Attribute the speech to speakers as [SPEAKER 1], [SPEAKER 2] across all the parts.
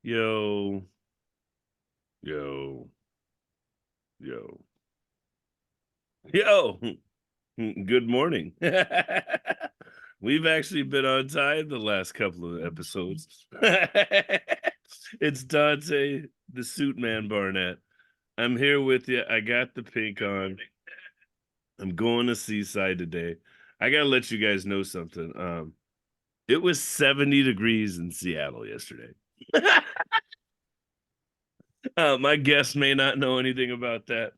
[SPEAKER 1] Yo, yo, yo, yo. Good morning. We've actually been on time the last couple of episodes. It's Dante, the Suitman Barnett. I'm here with you. I got the pink on. I'm going to Seaside today. I gotta let you guys know something. It was 70 degrees in Seattle yesterday. My guests may not know anything about that,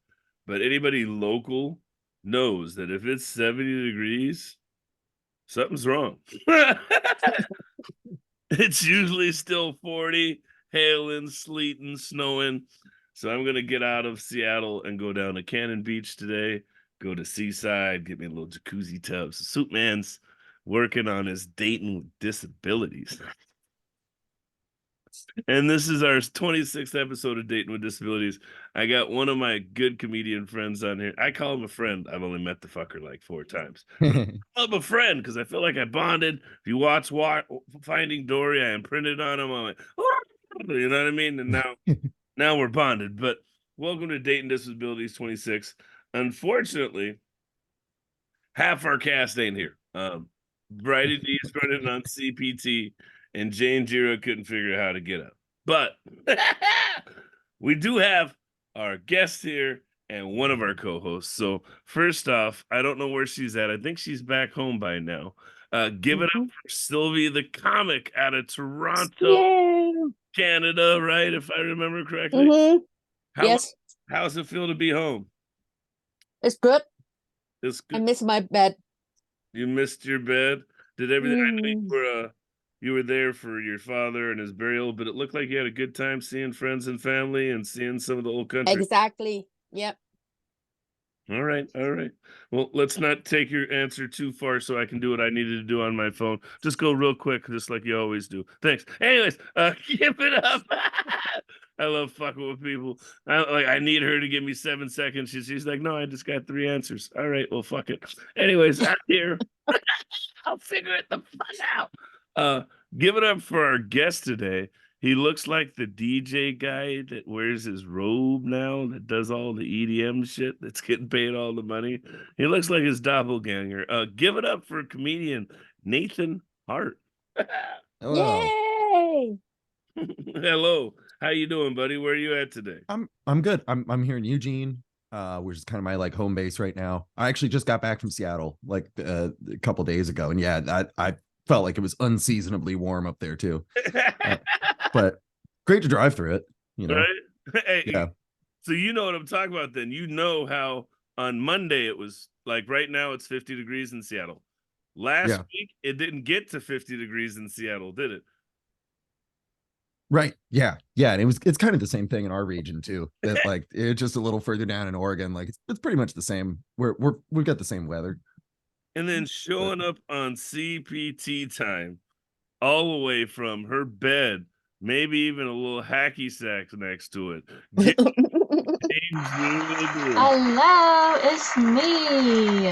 [SPEAKER 1] but anybody local knows that if it's 70 degrees, something's wrong. It's usually still 40, hailing, sleeting, snowing. So I'm going to get out of Seattle and go down to Cannon Beach today, go to Seaside, get me a little jacuzzi tub. So Suitman's working on his dating with disabilities. And this is our 26th episode of Dating with Disabilities. I got one of my good comedian friends on here. I call him a friend. I've only met the fucker like 4 times. But I call him a friend because I feel like I bonded. If you watch Finding Dory, I imprinted on him. I'm like, you know what I mean? And now we're bonded. But welcome to Dating Disabilities 26. Unfortunately, half our cast ain't here. Bridie D is running on CPT, and Janejira couldn't figure out how to get up. But we do have our guest here and one of our co-hosts. So first off, I don't know where she's at. I think she's back home by now. Give it up for Silvi, the comic out of Toronto,
[SPEAKER 2] Yay!
[SPEAKER 1] Canada, right? If I remember correctly.
[SPEAKER 2] Mm-hmm.
[SPEAKER 1] How
[SPEAKER 2] Yes,
[SPEAKER 1] how's it feel to be home?
[SPEAKER 2] it's good.
[SPEAKER 1] It's
[SPEAKER 2] I
[SPEAKER 1] good.
[SPEAKER 2] miss my bed.
[SPEAKER 1] You missed your bed. Did everything? I know
[SPEAKER 2] Mm-hmm.
[SPEAKER 1] you were there for your father and his burial, but it looked like you had a good time seeing friends and family and seeing some of the old country.
[SPEAKER 2] Exactly. Yep.
[SPEAKER 1] All right, all right. Well, let's not take your answer too far so I can do what I needed to do on my phone. Just go real quick, just like you always do. Thanks. Anyways, give it up. I love fucking with people. I need her to give me 7 seconds. She's like, no, I just got 3 answers. All right, well, fuck it. Anyways, I'm here. I'll figure it the fuck out. Uh, give it up for our guest today. He looks like the DJ guy that wears his robe now, that does all the EDM shit, that's getting paid all the money. He looks like his doppelganger. Give it up for comedian Nathan Hart.
[SPEAKER 3] Hello.
[SPEAKER 2] Yay!
[SPEAKER 1] Hello. How you doing, buddy? Where are you at today?
[SPEAKER 3] I'm good. I'm here in Eugene, which is kind of my like home base right now. I actually just got back from Seattle like a couple days ago, and yeah, I felt like it was unseasonably warm up there too. Uh, but great to drive through it, you know.
[SPEAKER 1] Right? Hey,
[SPEAKER 3] Yeah,
[SPEAKER 1] so you know what I'm talking about then. You know how on Monday it was like right now it's 50 degrees in Seattle. Last
[SPEAKER 3] yeah,
[SPEAKER 1] week it didn't get to 50 degrees in Seattle, did it?
[SPEAKER 3] right. Yeah, and it's kind of the same thing in our region too. That like it's just a little further down in Oregon, like it's pretty much the same. We've got the same weather,
[SPEAKER 1] And then
[SPEAKER 3] but
[SPEAKER 1] showing up on CPT time all the way from her bed, maybe even a little hacky sack next to it. Janejira
[SPEAKER 4] Hello, it's me.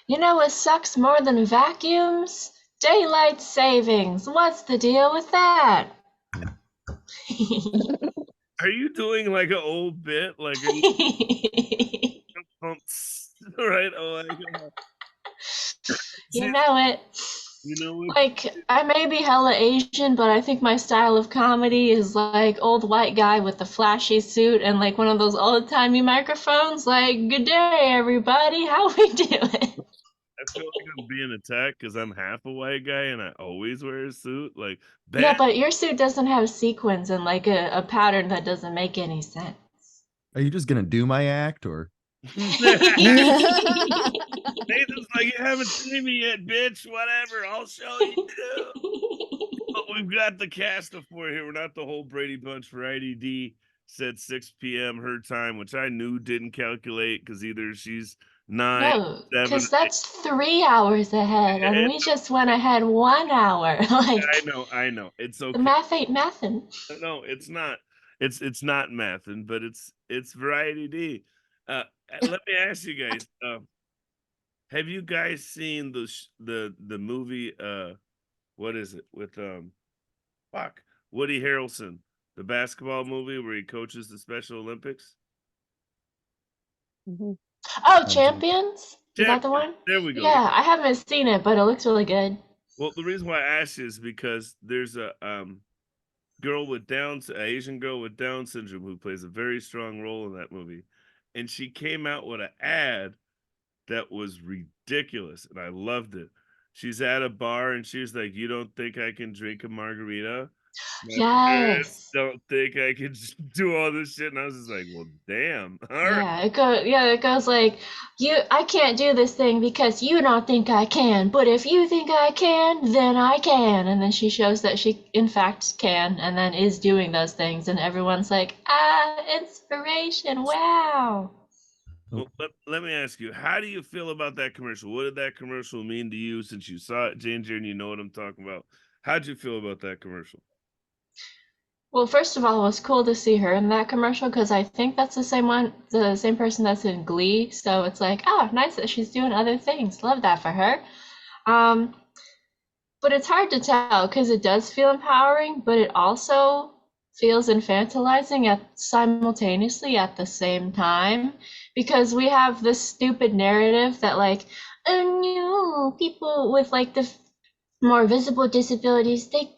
[SPEAKER 4] You know what sucks more than vacuums? Daylight savings. What's the deal with that?
[SPEAKER 1] Are you doing like an old bit? Like, are you right? Oh my God.
[SPEAKER 4] You know it.
[SPEAKER 1] You know what?
[SPEAKER 4] Like, I may be hella Asian, but I think my style of comedy is like old white guy with a flashy suit and like one of those old-timey microphones. Like, good day, everybody. How we doing?
[SPEAKER 1] I feel like I'm being attacked because I'm half a white guy and I always wear a suit. Like,
[SPEAKER 4] Yeah,
[SPEAKER 1] bad.
[SPEAKER 4] but your suit doesn't have sequins and like a pattern that doesn't make any sense.
[SPEAKER 3] are you just gonna do my act or?
[SPEAKER 1] Nathan's like, you haven't seen me yet, bitch. Whatever. I'll show you. But we've got the cast of four here. We're not the whole Brady Bunch. Variety D said 6 p.m. her time, which I knew didn't calculate because either she's 9,
[SPEAKER 4] No,
[SPEAKER 1] 7,
[SPEAKER 4] because that's 3 hours ahead, and we just went ahead 1 hour.
[SPEAKER 1] I
[SPEAKER 4] Like,
[SPEAKER 1] know, I know. It's
[SPEAKER 4] the
[SPEAKER 1] okay.
[SPEAKER 4] math ain't mathin'.
[SPEAKER 1] No, it's not. It's not mathin', but it's Variety D. Let me ask you guys. Have you guys seen the movie? What is it with fuck Woody Harrelson? the basketball movie where he coaches the Special Olympics?
[SPEAKER 2] Mhm.
[SPEAKER 4] Oh, Champions? Is that the
[SPEAKER 1] Champions.
[SPEAKER 4] one?
[SPEAKER 1] There we go.
[SPEAKER 4] Yeah, I haven't seen it, but it looks really good.
[SPEAKER 1] Well, the reason why I asked you is because there's a girl with an Asian girl with Down syndrome who plays a very strong role in that movie, and she came out with an ad that was ridiculous, and I loved it. She's at a bar and she's like, "You don't think I can drink a margarita? My parents
[SPEAKER 4] Yes.
[SPEAKER 1] don't think I can do all this shit." And I was just like, "Well, damn. All right."
[SPEAKER 4] Yeah, it goes like I can't do this thing because you don't think I can, but if you think I can, then I can. And then she shows that she in fact can and then is doing those things and everyone's like, inspiration, wow.
[SPEAKER 1] Well, let me ask you, how do you feel about that commercial? What did that commercial mean to you since you saw it, Ginger, and you know what I'm talking about? How'd you feel about that commercial?
[SPEAKER 4] Well, first of all, it was cool to see her in that commercial because I think that's the same person that's in Glee. So it's like, nice that she's doing other things. Love that for her. Um, but it's hard to tell because it does feel empowering, but it also feels infantilizing simultaneously at the same time because we have this stupid narrative that like, oh no, people with like the more visible disabilities, they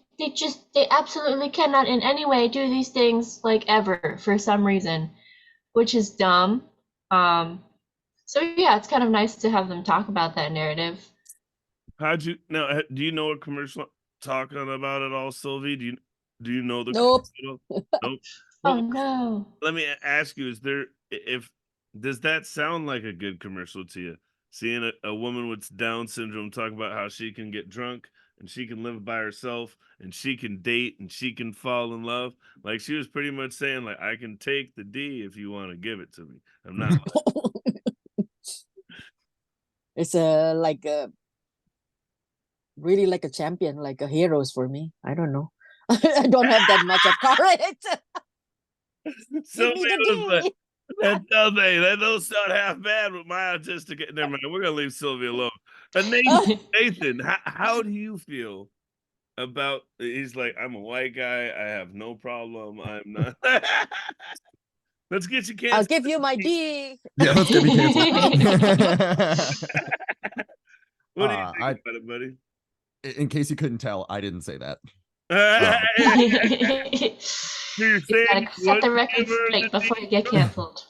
[SPEAKER 4] absolutely cannot in any way do these things like ever for some reason, which is dumb. So yeah, it's kind of nice to have them talk about that narrative.
[SPEAKER 1] Do you know a commercial talking about it all, Sylvie? Do you know the
[SPEAKER 2] Nope.
[SPEAKER 1] commercial? Nope.
[SPEAKER 4] Oh
[SPEAKER 1] Well,
[SPEAKER 4] no.
[SPEAKER 1] let me ask you, if does that sound like a good commercial to you? Seeing a woman with Down syndrome talk about how she can get drunk and she can live by herself and she can date and she can fall in love. Like she was pretty much saying, like, I can take the D if you want to give it to me. I'm not
[SPEAKER 2] It's like a really like a champion, like a heroes for me. I don't know. I don't have that much of courage. Give me
[SPEAKER 1] Sylvie
[SPEAKER 2] the
[SPEAKER 1] was like,
[SPEAKER 2] D.
[SPEAKER 1] that don't sound half bad with my autistic. Never mind. We're gonna leave Sylvie alone. And Nathan, how do you feel about? He's like, I'm a white guy. I have no problem. I'm not. Let's get you
[SPEAKER 2] I'll
[SPEAKER 1] canceled.
[SPEAKER 2] give you my D.
[SPEAKER 3] Yeah, let's get me canceled.
[SPEAKER 1] What do you think
[SPEAKER 3] I,
[SPEAKER 1] about it, buddy?
[SPEAKER 3] in case you couldn't tell, I didn't say that.
[SPEAKER 1] So you're
[SPEAKER 4] You
[SPEAKER 1] saying
[SPEAKER 4] gotta
[SPEAKER 1] you
[SPEAKER 4] set the
[SPEAKER 1] wouldn't
[SPEAKER 4] record
[SPEAKER 1] give her
[SPEAKER 4] straight
[SPEAKER 1] the
[SPEAKER 4] before
[SPEAKER 1] D?
[SPEAKER 4] you get canceled.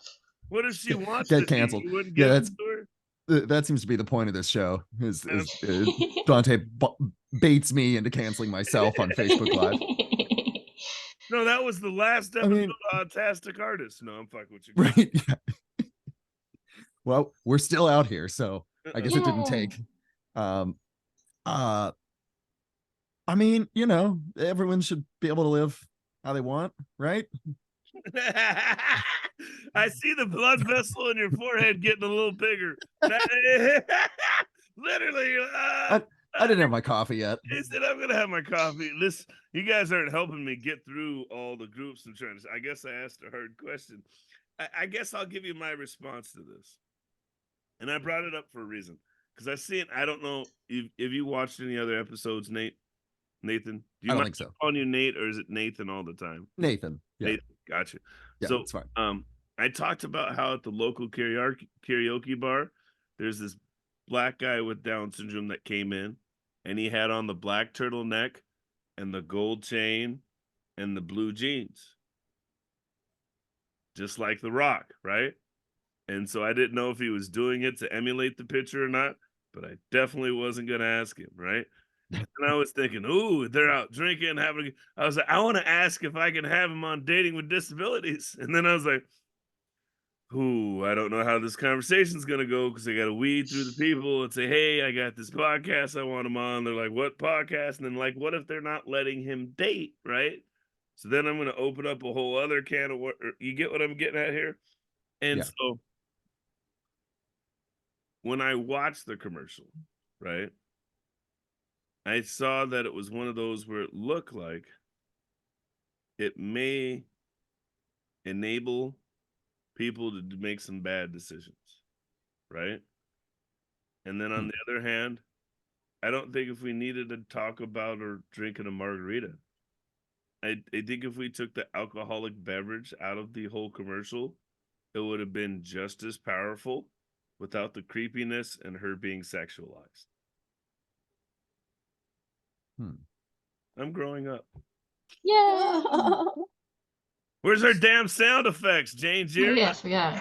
[SPEAKER 1] What if she wants
[SPEAKER 3] Get
[SPEAKER 1] the D?
[SPEAKER 3] canceled.
[SPEAKER 1] You wouldn't
[SPEAKER 3] Yeah,
[SPEAKER 1] give it
[SPEAKER 3] that's
[SPEAKER 1] to her?
[SPEAKER 3] that seems to be the point of this show. Is Duante baits me into canceling myself on Facebook Live.
[SPEAKER 1] No, that was the last
[SPEAKER 3] I
[SPEAKER 1] episode
[SPEAKER 3] mean,
[SPEAKER 1] of Autastic Artist. No, I'm fucking with you.
[SPEAKER 3] right? Yeah. Well, we're still out here, so I guess it didn't
[SPEAKER 4] Yeah.
[SPEAKER 3] take. Um, uh, I mean, everyone should be able to live how they want, right?
[SPEAKER 1] I see the blood vessel in your forehead getting a little bigger. Literally,
[SPEAKER 3] I didn't have my coffee yet.
[SPEAKER 1] he said, "I'm gonna have my coffee." You guys aren't helping me get through all the groups I'm trying to. I guess I asked a hard question. I guess I'll give you my response to this, and I brought it up for a reason because I see it. I don't know if you watched any other episodes, Nathan. Do you
[SPEAKER 3] I don't
[SPEAKER 1] mind
[SPEAKER 3] think so.
[SPEAKER 1] calling you Nate, or is it Nathan all the time?
[SPEAKER 3] Nathan. Yeah.
[SPEAKER 1] Nathan, gotcha.
[SPEAKER 3] Yeah,
[SPEAKER 1] So,
[SPEAKER 3] it's fine.
[SPEAKER 1] I talked about how at the local karaoke bar, there's this black guy with Down syndrome that came in, and he had on the black turtleneck and the gold chain and the blue jeans, just like The Rock, right? And so I didn't know if he was doing it to emulate the picture or not, but I definitely wasn't going to ask him, right? And I was thinking, ooh, they're out drinking, I was like, I want to ask if I can have him on Dating with Disabilities. And then I was like, ooh, I don't know how this conversation's going to go because I got to weed through the people and say, hey, I got this podcast I want him on. They're like, what podcast? And then, like, what if they're not letting him date, right? So then I'm going to open up a whole other can of what you get what I'm getting at here? And
[SPEAKER 3] Yeah.
[SPEAKER 1] so when I watched the commercial, right, I saw that it was one of those where it looked like it may enable people to make some bad decisions, right? And then on the other hand, I don't think if we needed to talk about or drinking a margarita, I think if we took the alcoholic beverage out of the whole commercial, it would have been just as powerful without the creepiness and her being sexualized. I'm growing up.
[SPEAKER 4] Yeah.
[SPEAKER 1] Where's our damn sound effects, Janejira?
[SPEAKER 4] Yes, we are.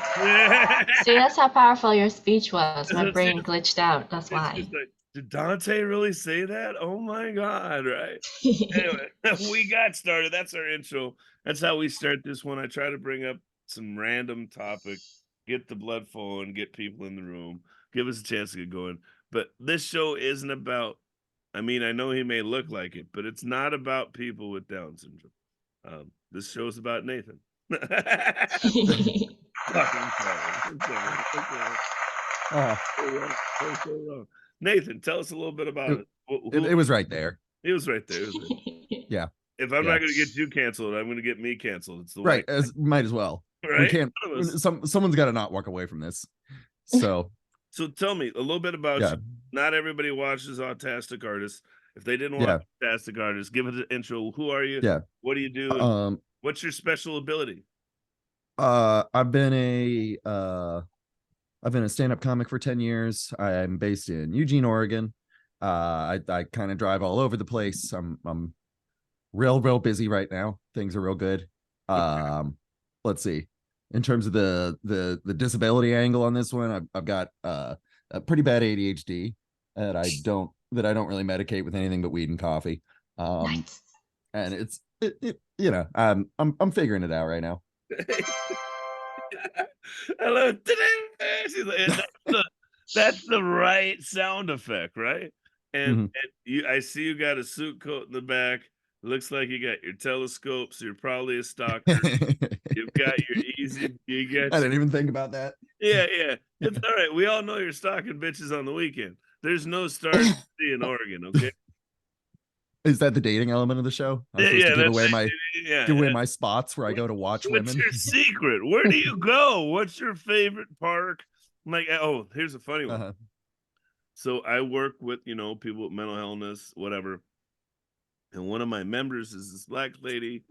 [SPEAKER 4] See, that's how powerful your speech was. My brain glitched out. That's why.
[SPEAKER 1] It's like, did Duante really say that? Oh my God, right? Anyway, we got started. That's our intro. That's how we start this one. I try to bring up some random topic, get the blood flowing, get people in the room, give us a chance to get going. But this show isn't about, I mean, I know he may look like it, but it's not about people with Down syndrome. This show's about Nathan. Nathan, tell us a little bit about it.
[SPEAKER 3] It was right there.
[SPEAKER 1] It was right there.
[SPEAKER 3] Yeah.
[SPEAKER 1] If I'm not going to get you canceled, I'm going to get me canceled. It's the
[SPEAKER 3] right. Might as well.
[SPEAKER 1] Right?
[SPEAKER 3] We can't. Someone's got to not walk away from this. So
[SPEAKER 1] tell me a little bit about you. Not everybody watches Autastic Artists. If they didn't watch Autastic Artists, give it an intro. Who are you?
[SPEAKER 3] Yeah.
[SPEAKER 1] What do you do? What's your special ability?
[SPEAKER 3] I've been a stand-up comic for 10 years. I'm based in Eugene, Oregon. I kind of drive all over the place. I'm real busy right now. Things are real good. Let's see. In terms of the disability angle on this one, I've got a pretty bad ADHD that I don't really medicate with anything but weed and coffee.
[SPEAKER 4] Nice.
[SPEAKER 3] And it's you know, I'm figuring it out right now.
[SPEAKER 1] Hello. She's like, that's the right sound effect, right? And I see you got a suit coat in the back. Looks like you got your telescope, so you're probably a stalker. You've got your
[SPEAKER 3] I didn't even think about that.
[SPEAKER 1] Yeah. It's all right. We all know you're stalking bitches on the weekend. There's no stars to see in Oregon, okay?
[SPEAKER 3] Is that the dating element of the show? I'm supposed to give away my spots where I go to watch women.
[SPEAKER 1] What's your secret? Where do you go? What's your favorite park? Like, oh, here's a funny one. So I work with, people with mental illness, whatever. And one of my members is this black lady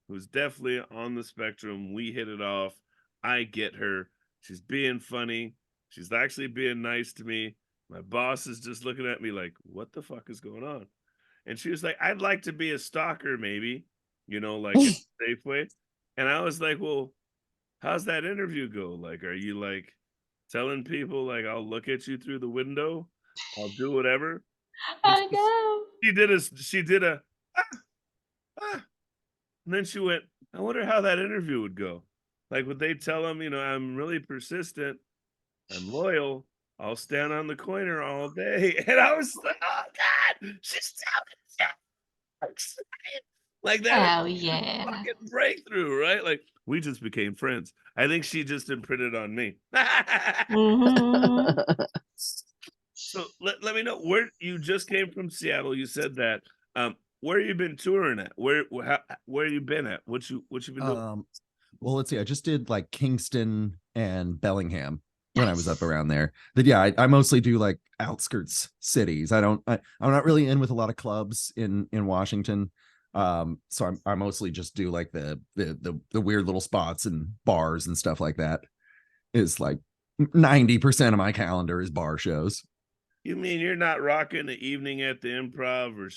[SPEAKER 1] who's definitely on the spectrum. We hit it off. I get her. She's being funny. She's actually being nice to me. My boss is just looking at me like, what the fuck is going on? And she was like, I'd like to be a stalker, maybe, like in a safe way. And I was like, well, how's that interview go? Like, are you like telling people like, I'll look at you through the window? I'll do whatever.
[SPEAKER 4] I know.
[SPEAKER 1] She did a, and then she went, I wonder how that interview would go. Like, would they tell them, I'm really persistent, I'm loyal, I'll stand on the corner all day. And I was like, oh God, she's telling like that.
[SPEAKER 4] Oh yeah.
[SPEAKER 1] Fucking breakthrough, right? Like, we just became friends. I think she just imprinted on me. So let me know where you just came from. Seattle. You said that. Where you been touring at? Where you been at? What you been doing?
[SPEAKER 3] Well, let's see. I just did like Kingston and Bellingham when I was up around there. But yeah, I mostly do like outskirts cities. I'm not really in with a lot of clubs in Washington. So I mostly just do like the weird little spots and bars and stuff like that. Is like 90% of my calendar is bar shows.
[SPEAKER 1] You mean you're not rocking the evening at the Improv or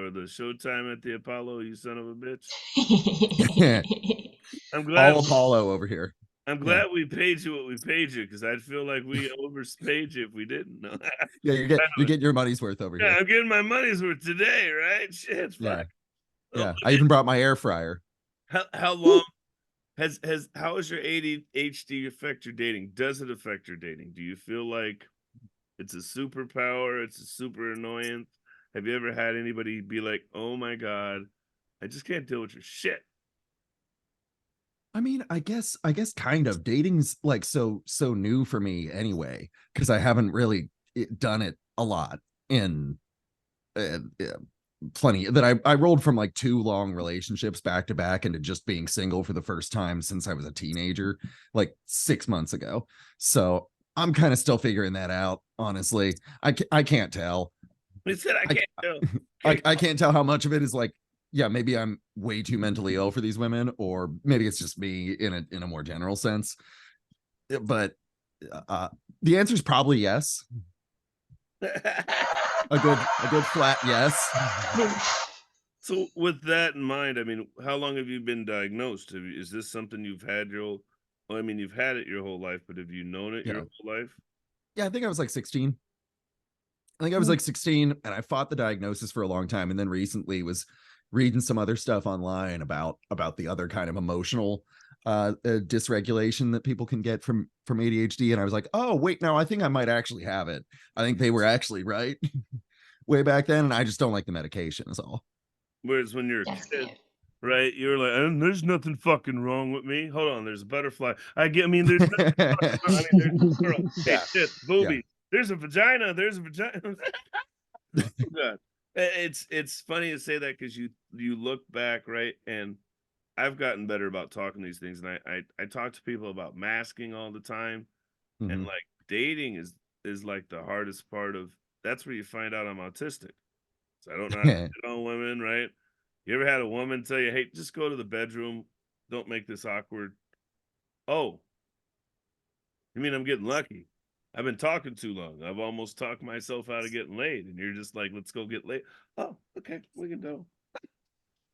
[SPEAKER 1] the Showtime at the Apollo, you son of a bitch? I'm glad
[SPEAKER 3] all Apollo over here.
[SPEAKER 1] I'm glad we paid you what we paid you, because I'd feel like we overpaid you if we didn't. No.
[SPEAKER 3] Yeah, you get your money's worth over here.
[SPEAKER 1] I'm getting my money's worth today, right? Shit, it's fine.
[SPEAKER 3] Yeah. I even brought my air fryer.
[SPEAKER 1] How long how has your ADHD affect your dating? Does it affect your dating? Do you feel like it's a superpower? It's a super annoyance? Have you ever had anybody be like, oh my God, I just can't deal with your shit?
[SPEAKER 3] I mean, I guess kind of. Dating's like so new for me anyway, because I haven't really done it a lot in plenty that I rolled from like 2 long relationships back to back into just being single for the first time since I was a teenager, like 6 months ago. So I'm kind of still figuring that out, honestly. I can't tell.
[SPEAKER 1] We said I can't tell.
[SPEAKER 3] I can't tell how much of it is like yeah, maybe I'm way too mentally ill for these women, or maybe it's just me in a more general sense. But the answer is probably yes. A good flat yes.
[SPEAKER 1] So with that in mind, I mean, how long have you been diagnosed? Is this something you've had well, I mean, you've had it your whole life, but have you known it your
[SPEAKER 3] Yeah.
[SPEAKER 1] whole life?
[SPEAKER 3] Yeah, I think I was like 16. I think I was like 16, and I fought the diagnosis for a long time, and then recently was reading some other stuff online about the other kind of emotional dysregulation that people can get from ADHD, and I was like, oh wait, no, I think I might actually have it. I think they were actually right way back then, and I just don't like the medication is all.
[SPEAKER 1] Whereas when you're a
[SPEAKER 4] Yes,
[SPEAKER 1] kid, right, you're like, there's nothing fucking wrong with me. Hold on, there's a butterfly. I mean, there's nothing fucking wrong. I mean, there's a girl. Hey,
[SPEAKER 3] Yeah.
[SPEAKER 1] tits, boobies. There's a vagina. There's a vagina. Oh, God. It's funny to say that because you look back, right? And I've gotten better about talking these things, and I talk to people about masking all the time, and
[SPEAKER 3] Mhm.
[SPEAKER 1] like dating is like the hardest part of. That's where you find out I'm autistic. So I don't know how to hit on women, right? You ever had a woman tell you, "Hey, just go to the bedroom. Don't make this awkward." Oh, you mean I'm getting lucky? I've been talking too long. I've almost talked myself out of getting laid, and you're just like, "Let's go get laid." Oh, okay, we can go.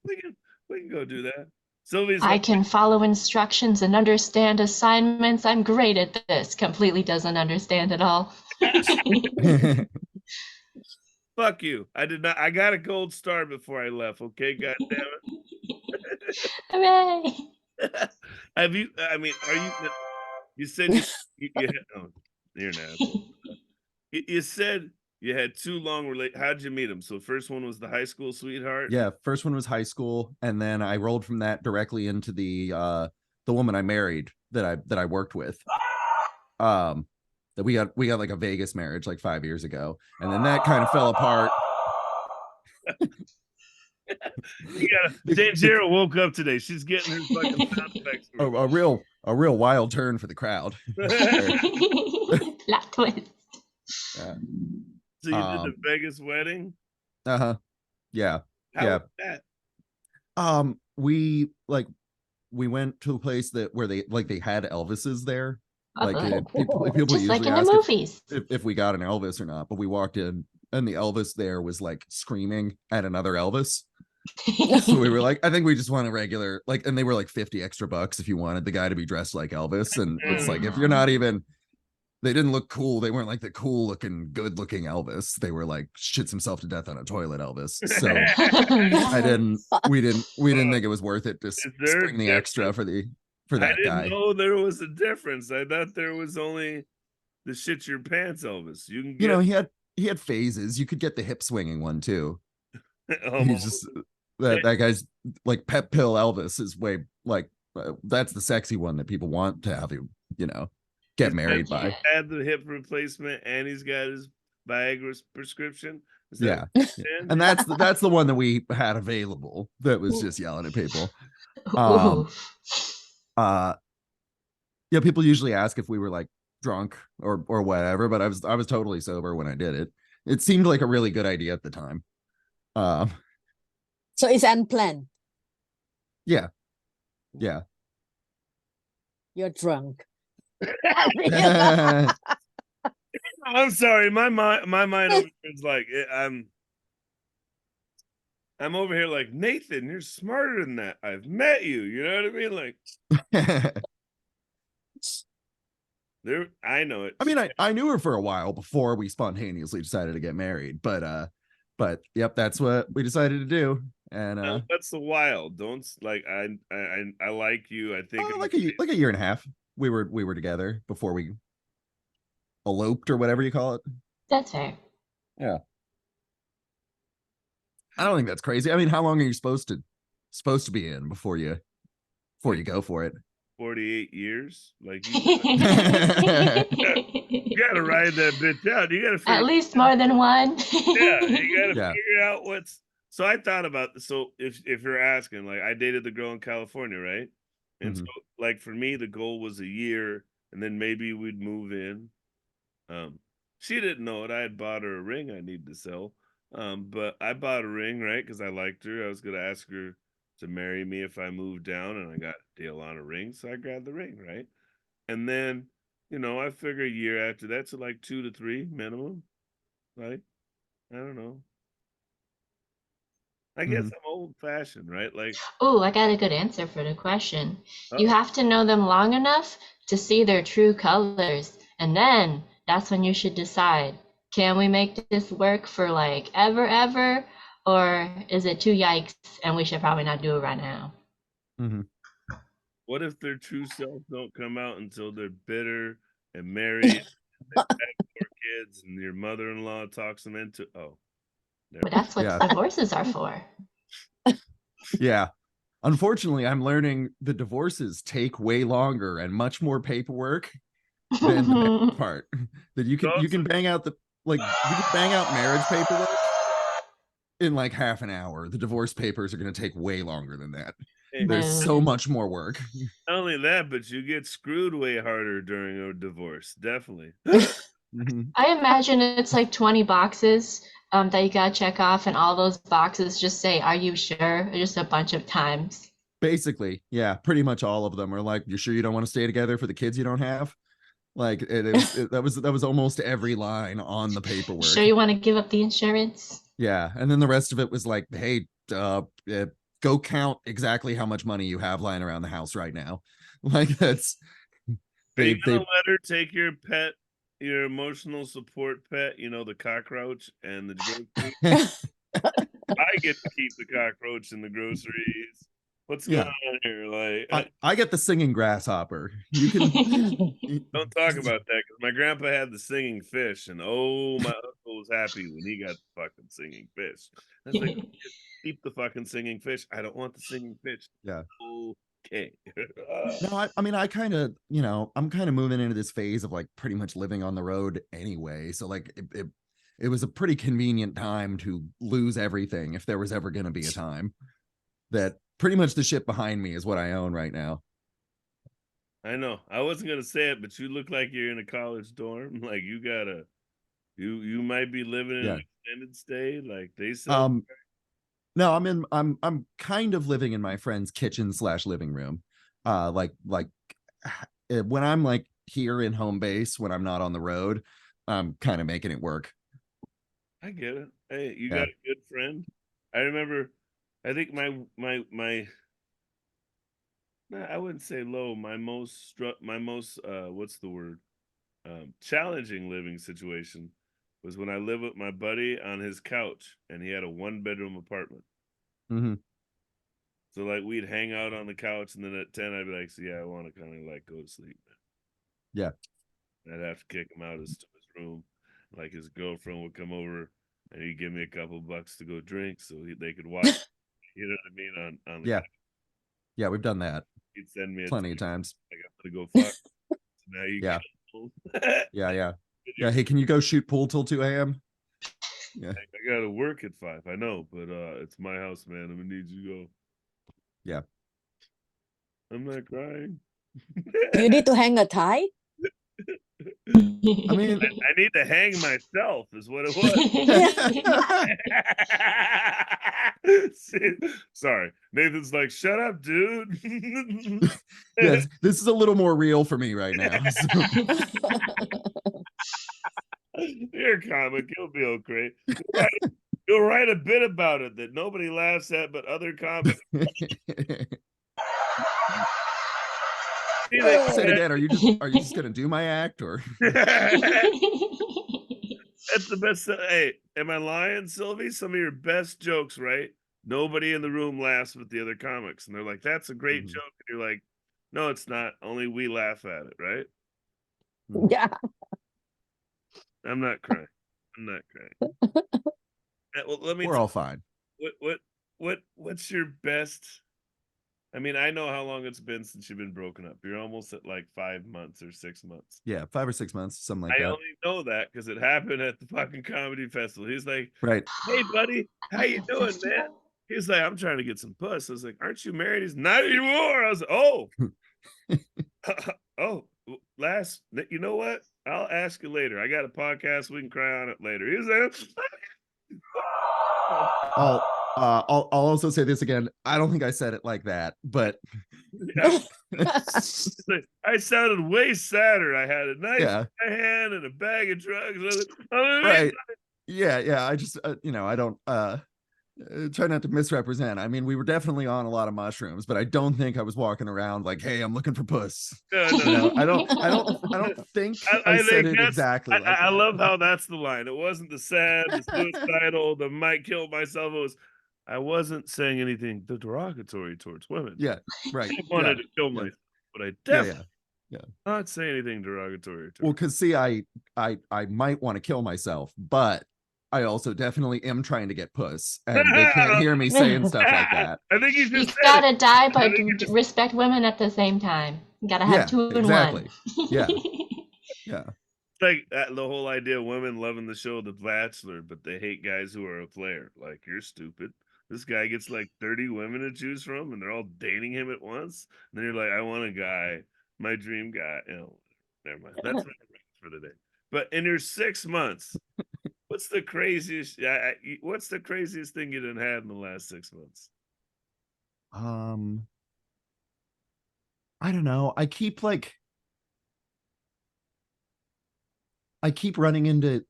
[SPEAKER 1] We can we can go do that. Sylvia's
[SPEAKER 4] I
[SPEAKER 1] like,
[SPEAKER 4] can follow instructions and understand assignments. I'm great at this. Completely doesn't understand at all.
[SPEAKER 1] "Fuck you! I did not. I got a gold star before I left. Okay, God damn
[SPEAKER 4] Hooray!
[SPEAKER 1] it." Have you? I mean, are you? You said you had. Oh, you're an asshole. You said you had two long How'd you meet them? So first one was the high school sweetheart.
[SPEAKER 3] Yeah, first one was high school, and then I rolled from that directly into the woman I married that I worked with. That we got like a Vegas marriage like 5 years ago, and then that kind of fell apart.
[SPEAKER 1] Janejira woke up today. She's getting her fucking sound effects.
[SPEAKER 3] A real wild turn for the crowd.
[SPEAKER 4] Plot twist.
[SPEAKER 3] Yeah.
[SPEAKER 1] So you did the Vegas wedding?
[SPEAKER 3] Uh-huh. Yeah.
[SPEAKER 1] How
[SPEAKER 3] Yeah.
[SPEAKER 1] was that?
[SPEAKER 3] We went to a place where they had Elvises there. Like people
[SPEAKER 4] Just like
[SPEAKER 3] usually
[SPEAKER 4] in the
[SPEAKER 3] ask
[SPEAKER 4] movies.
[SPEAKER 3] if we got an Elvis or not, but we walked in and the Elvis there was like screaming at another Elvis. So we were like, I think we just want a regular, like, and they were like 50 extra bucks if you wanted the guy to be dressed like Elvis. And it's like, if you're not even, they didn't look cool. They weren't like the cool looking, good looking Elvis. They were like shits himself to death on a toilet Elvis. So we didn't think it was worth it to spring the extra for
[SPEAKER 1] I
[SPEAKER 3] that
[SPEAKER 1] didn't
[SPEAKER 3] guy.
[SPEAKER 1] know there was a difference. I thought there was only the shit your pants Elvis. You can
[SPEAKER 3] You
[SPEAKER 1] get
[SPEAKER 3] know, he had phases. You could get the hip swinging one too. He's just that guy's like pep pill Elvis is way like that's the sexy one that people want to have you know get married by.
[SPEAKER 1] Had the hip replacement and he's got his Viagra prescription. Is
[SPEAKER 3] Yeah,
[SPEAKER 1] that
[SPEAKER 3] and that's the one that we had available that was just yelling at people. Yeah, people usually ask if we were like drunk or whatever, but I was totally sober when I did it. It seemed like a really good idea at the time.
[SPEAKER 2] So it's unplanned.
[SPEAKER 3] Yeah.
[SPEAKER 2] You're drunk.
[SPEAKER 1] I'm sorry, my mind over here is like I'm over here like, Nathan, you're smarter than that. I've met you. You know what I mean? Like I know it.
[SPEAKER 3] I mean, I knew her for a while before we spontaneously decided to get married, but yep, that's what we decided to do. And
[SPEAKER 1] that's the wild. Don't like I like you. I think
[SPEAKER 3] like a year and a half we were together before we eloped or whatever you call it.
[SPEAKER 4] That's fair.
[SPEAKER 3] Yeah. I don't think that's crazy. I mean, how long are you supposed to be in before you go for it?
[SPEAKER 1] 48 years. Like you gotta ride that bitch out. You gotta
[SPEAKER 4] at least more than one.
[SPEAKER 1] Yeah, you gotta figure out what's. So I thought about this. So if you're asking, like, I dated the girl in California, right? And so like for me, the goal was a year, and then maybe we'd move in. She didn't know it. I had bought her a ring I needed to sell. But I bought a ring, right? Because I liked her. I was gonna ask her to marry me if I moved down, and I got a deal on a ring, so I grabbed the ring, right? And then, I figure a year after that to like 2 to 3 minimum. Like, I don't know. I guess
[SPEAKER 3] Mhm.
[SPEAKER 1] I'm old fashioned, right? Like,
[SPEAKER 4] Oh, I got a good answer for the question. You
[SPEAKER 1] oh,
[SPEAKER 4] have to know them long enough to see their true colors, and then that's when you should decide, can we make this work for like ever, or is it too yikes and we should probably not do it right now?
[SPEAKER 3] Mhm.
[SPEAKER 1] what if their true self don't come out until they're bitter and married, they've had 4 kids, and your mother-in-law talks them into? Oh, never
[SPEAKER 4] But that's what
[SPEAKER 3] Yeah.
[SPEAKER 4] divorces are for.
[SPEAKER 3] Yeah. Unfortunately, I'm learning the divorces take way longer and much more paperwork than the marriage part. That you can bang out marriage paperwork in like half an hour. The divorce papers are going to take way longer than that.
[SPEAKER 1] Hey,
[SPEAKER 3] There's
[SPEAKER 4] No.
[SPEAKER 3] so much more work.
[SPEAKER 1] not only that, but you get screwed way harder during a divorce. Definitely.
[SPEAKER 3] Mhm.
[SPEAKER 4] I imagine it's like 20 boxes that you gotta check off, and all those boxes just say, "Are you sure?" Just a bunch of times.
[SPEAKER 3] Basically, yeah, pretty much all of them are like, "You sure you don't want to stay together for the kids you don't have?" Like that was almost every line on the
[SPEAKER 4] Sure
[SPEAKER 3] paperwork.
[SPEAKER 4] you want to give up the insurance?
[SPEAKER 3] Yeah, and then the rest of it was like, "Hey, go count exactly how much money you have lying around the house right now." Like that's
[SPEAKER 1] Are you
[SPEAKER 3] they
[SPEAKER 1] gonna let her take your pet, your emotional support pet, the cockroach and the grocery? I get to keep the cockroach and the groceries. What's going
[SPEAKER 3] yeah.
[SPEAKER 1] on here? Like,
[SPEAKER 3] I get the singing grasshopper. You can
[SPEAKER 1] don't talk about that because my grandpa had the singing fish, and oh, my uncle was happy when he got the fucking singing fish. I was like, keep the fucking singing fish. I don't want the singing fish.
[SPEAKER 3] yeah.
[SPEAKER 1] Okay.
[SPEAKER 3] No, I mean, I kind of, I'm kind of moving into this phase of like pretty much living on the road anyway. So like it was a pretty convenient time to lose everything if there was ever going to be a time. That pretty much the shit behind me is what I own right now.
[SPEAKER 1] I know. I wasn't gonna say it, but you look like you're in a college dorm. Like you might be living in an
[SPEAKER 3] Yeah.
[SPEAKER 1] extended stay. Like they sell.
[SPEAKER 3] Um, no, I'm kind of living in my friend's kitchen slash living room. Like when I'm like here in home base when I'm not on the road, I'm kind of making it work.
[SPEAKER 1] I get it. Hey, you
[SPEAKER 3] Yeah.
[SPEAKER 1] got a good friend. I remember. I think my. Nah, I wouldn't say low. My most what's the word? Challenging living situation was when I lived with my buddy on his couch, and he had a 1 bedroom apartment.
[SPEAKER 3] Hmm.
[SPEAKER 1] So like we'd hang out on the couch, and then at 10, I'd be like, "So yeah, I want to kind of like go to sleep."
[SPEAKER 3] Yeah.
[SPEAKER 1] I'd have to kick him out to his room. Like his girlfriend would come over, and he'd give me a couple bucks to go drink, so they could watch. You know what I mean? On the
[SPEAKER 3] Yeah.
[SPEAKER 1] couch,
[SPEAKER 3] Yeah. We've done that
[SPEAKER 1] he'd send me a
[SPEAKER 3] plenty
[SPEAKER 1] text,
[SPEAKER 3] of times.
[SPEAKER 1] like I'm gonna go fuck. So now you
[SPEAKER 3] Yeah.
[SPEAKER 1] go.
[SPEAKER 3] Yeah. Yeah.
[SPEAKER 1] You're
[SPEAKER 3] Yeah. Hey, can you go shoot pool till 2 a.m.? Yeah.
[SPEAKER 1] like, I gotta work at 5. I know, but it's my house, man. I'm gonna need you to go.
[SPEAKER 3] Yeah.
[SPEAKER 1] I'm not crying.
[SPEAKER 2] Do you need to hang a tie?
[SPEAKER 3] I mean,
[SPEAKER 1] I need to hang myself, is what it was. Sorry. Nathan's like, shut up, dude.
[SPEAKER 3] yes, this is a little more real for me right now. So.
[SPEAKER 1] You're a comic. You'll be okay. You'll write a bit about it that nobody laughs at but other comics.
[SPEAKER 3] Say it again. Are you just gonna do my act or?
[SPEAKER 1] That's the best. Hey, am I lying, Silvi? Some of your best jokes, right? Nobody in the room laughs with the other comics, and they're like, "That's a great
[SPEAKER 3] Mhm.
[SPEAKER 1] joke," and you're like, "No, it's not. Only we laugh at it, right?"
[SPEAKER 3] Mhm.
[SPEAKER 2] Yeah.
[SPEAKER 1] I'm not crying. I'm not crying. Well, let me.
[SPEAKER 3] We're all fine.
[SPEAKER 1] What's your best? I mean, I know how long it's been since you've been broken up. You're almost at like 5 months or 6 months.
[SPEAKER 3] Yeah, 5 or 6 months, something like
[SPEAKER 1] I
[SPEAKER 3] that.
[SPEAKER 1] only know that because it happened at the fucking comedy festival. He's like,
[SPEAKER 3] Right.
[SPEAKER 1] "Hey, buddy, how you
[SPEAKER 4] At the
[SPEAKER 1] doing, man?"
[SPEAKER 4] festival?
[SPEAKER 1] He's like, "I'm trying to get some puss." I was like, "Aren't you married?" He's not anymore. I was like, "Oh, oh, last. You know what? I'll ask you later. I got a podcast. We can cry on it later." He was like,
[SPEAKER 3] I'll also say this again. I don't think I said it like that, but
[SPEAKER 1] Yeah. I sounded way sadder. I had a knife
[SPEAKER 3] yeah,
[SPEAKER 1] in my hand and a bag of drugs.
[SPEAKER 3] right. Yeah. I just, I don't try not to misrepresent. I mean, we were definitely on a lot of mushrooms, but I don't think I was walking around like, "Hey, I'm looking for puss."
[SPEAKER 1] No.
[SPEAKER 3] I don't think I
[SPEAKER 1] I
[SPEAKER 3] said
[SPEAKER 1] think
[SPEAKER 3] it
[SPEAKER 1] that's
[SPEAKER 3] exactly like
[SPEAKER 1] I
[SPEAKER 3] that.
[SPEAKER 1] love how that's the line. It wasn't the sad, the suicidal, the might kill myself. It was I wasn't saying anything derogatory towards women.
[SPEAKER 3] Yeah, right.
[SPEAKER 1] I wanted to kill
[SPEAKER 3] Yeah,
[SPEAKER 1] myself, but I
[SPEAKER 3] yeah,
[SPEAKER 1] definitely
[SPEAKER 3] yeah.
[SPEAKER 1] not say anything derogatory
[SPEAKER 3] Well,
[SPEAKER 1] towards.
[SPEAKER 3] because see, I might want to kill myself, but I also definitely am trying to get puss, and they can't hear me saying stuff like that.
[SPEAKER 1] I think you
[SPEAKER 4] You
[SPEAKER 1] just said it.
[SPEAKER 4] gotta die,
[SPEAKER 1] I
[SPEAKER 4] but
[SPEAKER 1] think you just
[SPEAKER 4] respect women at the same time. You gotta have
[SPEAKER 3] Yeah,
[SPEAKER 4] 2 in 1.
[SPEAKER 3] exactly. Yeah, yeah,
[SPEAKER 1] like the whole idea of women loving the show The Bachelor, but they hate guys who are a player. Like, you're stupid. This guy gets like 30 women to choose from, and they're all dating him at once. And then you're like, I want a guy, my dream guy. Never mind. That's not for the day. But in your 6 months, what's the craziest? What's the craziest thing you done had in the last 6 months?
[SPEAKER 3] I don't know. I keep running into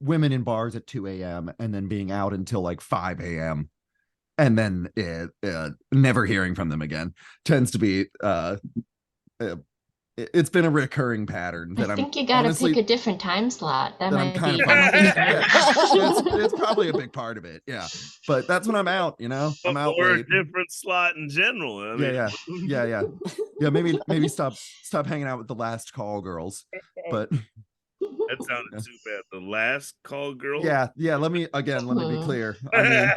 [SPEAKER 3] women in bars at 2 a.m. and then being out until like 5 a.m. and then never hearing from them again. Tends to be it's been a recurring pattern
[SPEAKER 4] I
[SPEAKER 3] that I'm
[SPEAKER 4] think you gotta
[SPEAKER 3] honestly
[SPEAKER 4] pick a different time slot. That
[SPEAKER 3] that I'm
[SPEAKER 4] might
[SPEAKER 3] kind
[SPEAKER 4] be
[SPEAKER 3] of
[SPEAKER 4] one of
[SPEAKER 3] pumped.
[SPEAKER 4] the
[SPEAKER 3] Yeah,
[SPEAKER 4] things.
[SPEAKER 3] it's probably a big part of it. Yeah, but that's when I'm out. I'm out
[SPEAKER 1] Or a
[SPEAKER 3] late.
[SPEAKER 1] different slot in general. I mean,
[SPEAKER 3] Yeah. Maybe stop hanging out with the last call girls. But
[SPEAKER 1] that sounded too bad. The last call girl.
[SPEAKER 3] yeah. Let me be clear. I mean,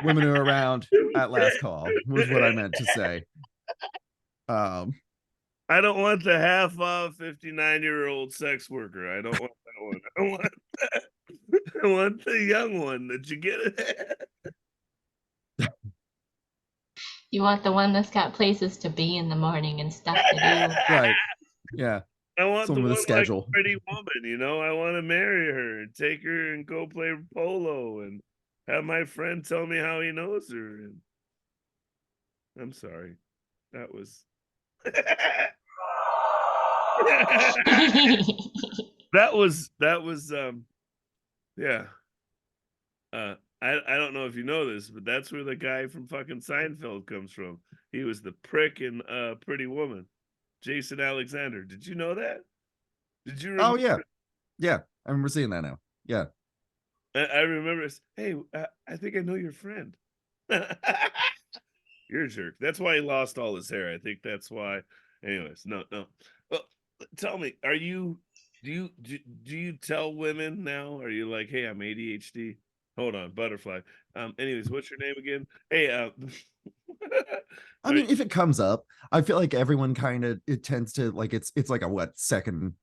[SPEAKER 3] women who are around at last call was what I meant to say.
[SPEAKER 1] I don't want the half off 59-year-old sex worker. I don't want that one. I want I want the young one that you get it.
[SPEAKER 4] You want the one that's got places to be in the morning and stuff to do.
[SPEAKER 3] Right. Yeah.
[SPEAKER 1] I want the
[SPEAKER 3] Someone
[SPEAKER 1] one
[SPEAKER 3] with a
[SPEAKER 1] like
[SPEAKER 3] schedule.
[SPEAKER 1] Pretty Woman, I want to marry her and take her and go play polo and have my friend tell me how he knows her. And I'm sorry. That was that was yeah. I don't know if you know this, but that's where the guy from fucking Seinfeld comes from. He was the prick in Pretty Woman. Jason Alexander. Did you know that? Did you
[SPEAKER 3] Oh
[SPEAKER 1] remember?
[SPEAKER 3] yeah. I remember seeing that now. Yeah.
[SPEAKER 1] I remember. Hey, I think I know your friend. You're a jerk. That's why he lost all his hair. I think that's why. Anyways, no. Well, tell me, do you tell women now? Are you like, hey, I'm ADHD? Hold on, butterfly. Anyways, what's your name again? Hey,
[SPEAKER 3] I mean, if it comes up, I feel like everyone kind of it tends to like it's like a what second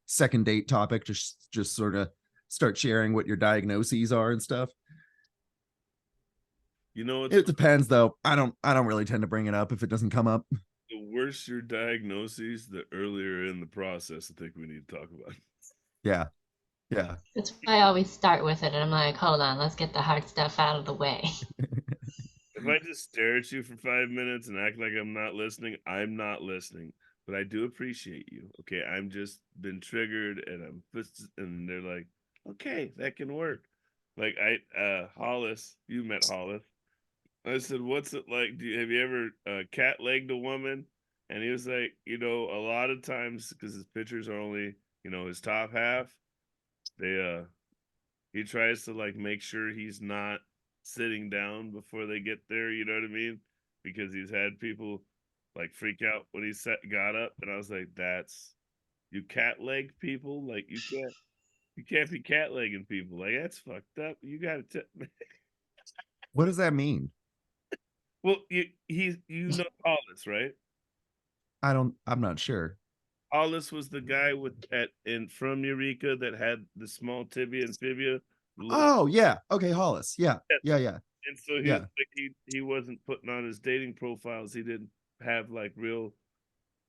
[SPEAKER 3] date topic, just sort of start sharing what your diagnoses are and stuff. It depends though. I don't really tend to bring it up if it doesn't come up.
[SPEAKER 1] the worse your diagnoses, the earlier in the process I think we need to talk about.
[SPEAKER 3] Yeah.
[SPEAKER 4] That's why I always start with it, and I'm like, hold on, let's get the hard stuff out of the way.
[SPEAKER 1] If I just stare at you for 5 minutes and act like I'm not listening, I'm not listening. But I do appreciate you. Okay, I'm just been triggered, and they're like, okay, that can work. Like Hollis, you met Hollis. I said, what's it like? Have you ever cat legged a woman? And he was like, a lot of times because his pictures are only, his top half. He tries to like make sure he's not sitting down before they get there. You know what I mean? Because he's had people like freak out when he got up, and I was like, you cat leg people. Like you can't be cat legging people. Like that's fucked up. You got to.
[SPEAKER 3] What does that mean?
[SPEAKER 1] Well, you know Hollis, right?
[SPEAKER 3] I'm not sure.
[SPEAKER 1] Hollis was the guy from Eureka that had the small tibia and fibia.
[SPEAKER 3] Oh yeah. Okay, Hollis. Yeah.
[SPEAKER 1] And so he wasn't putting on his dating profiles. He didn't have like real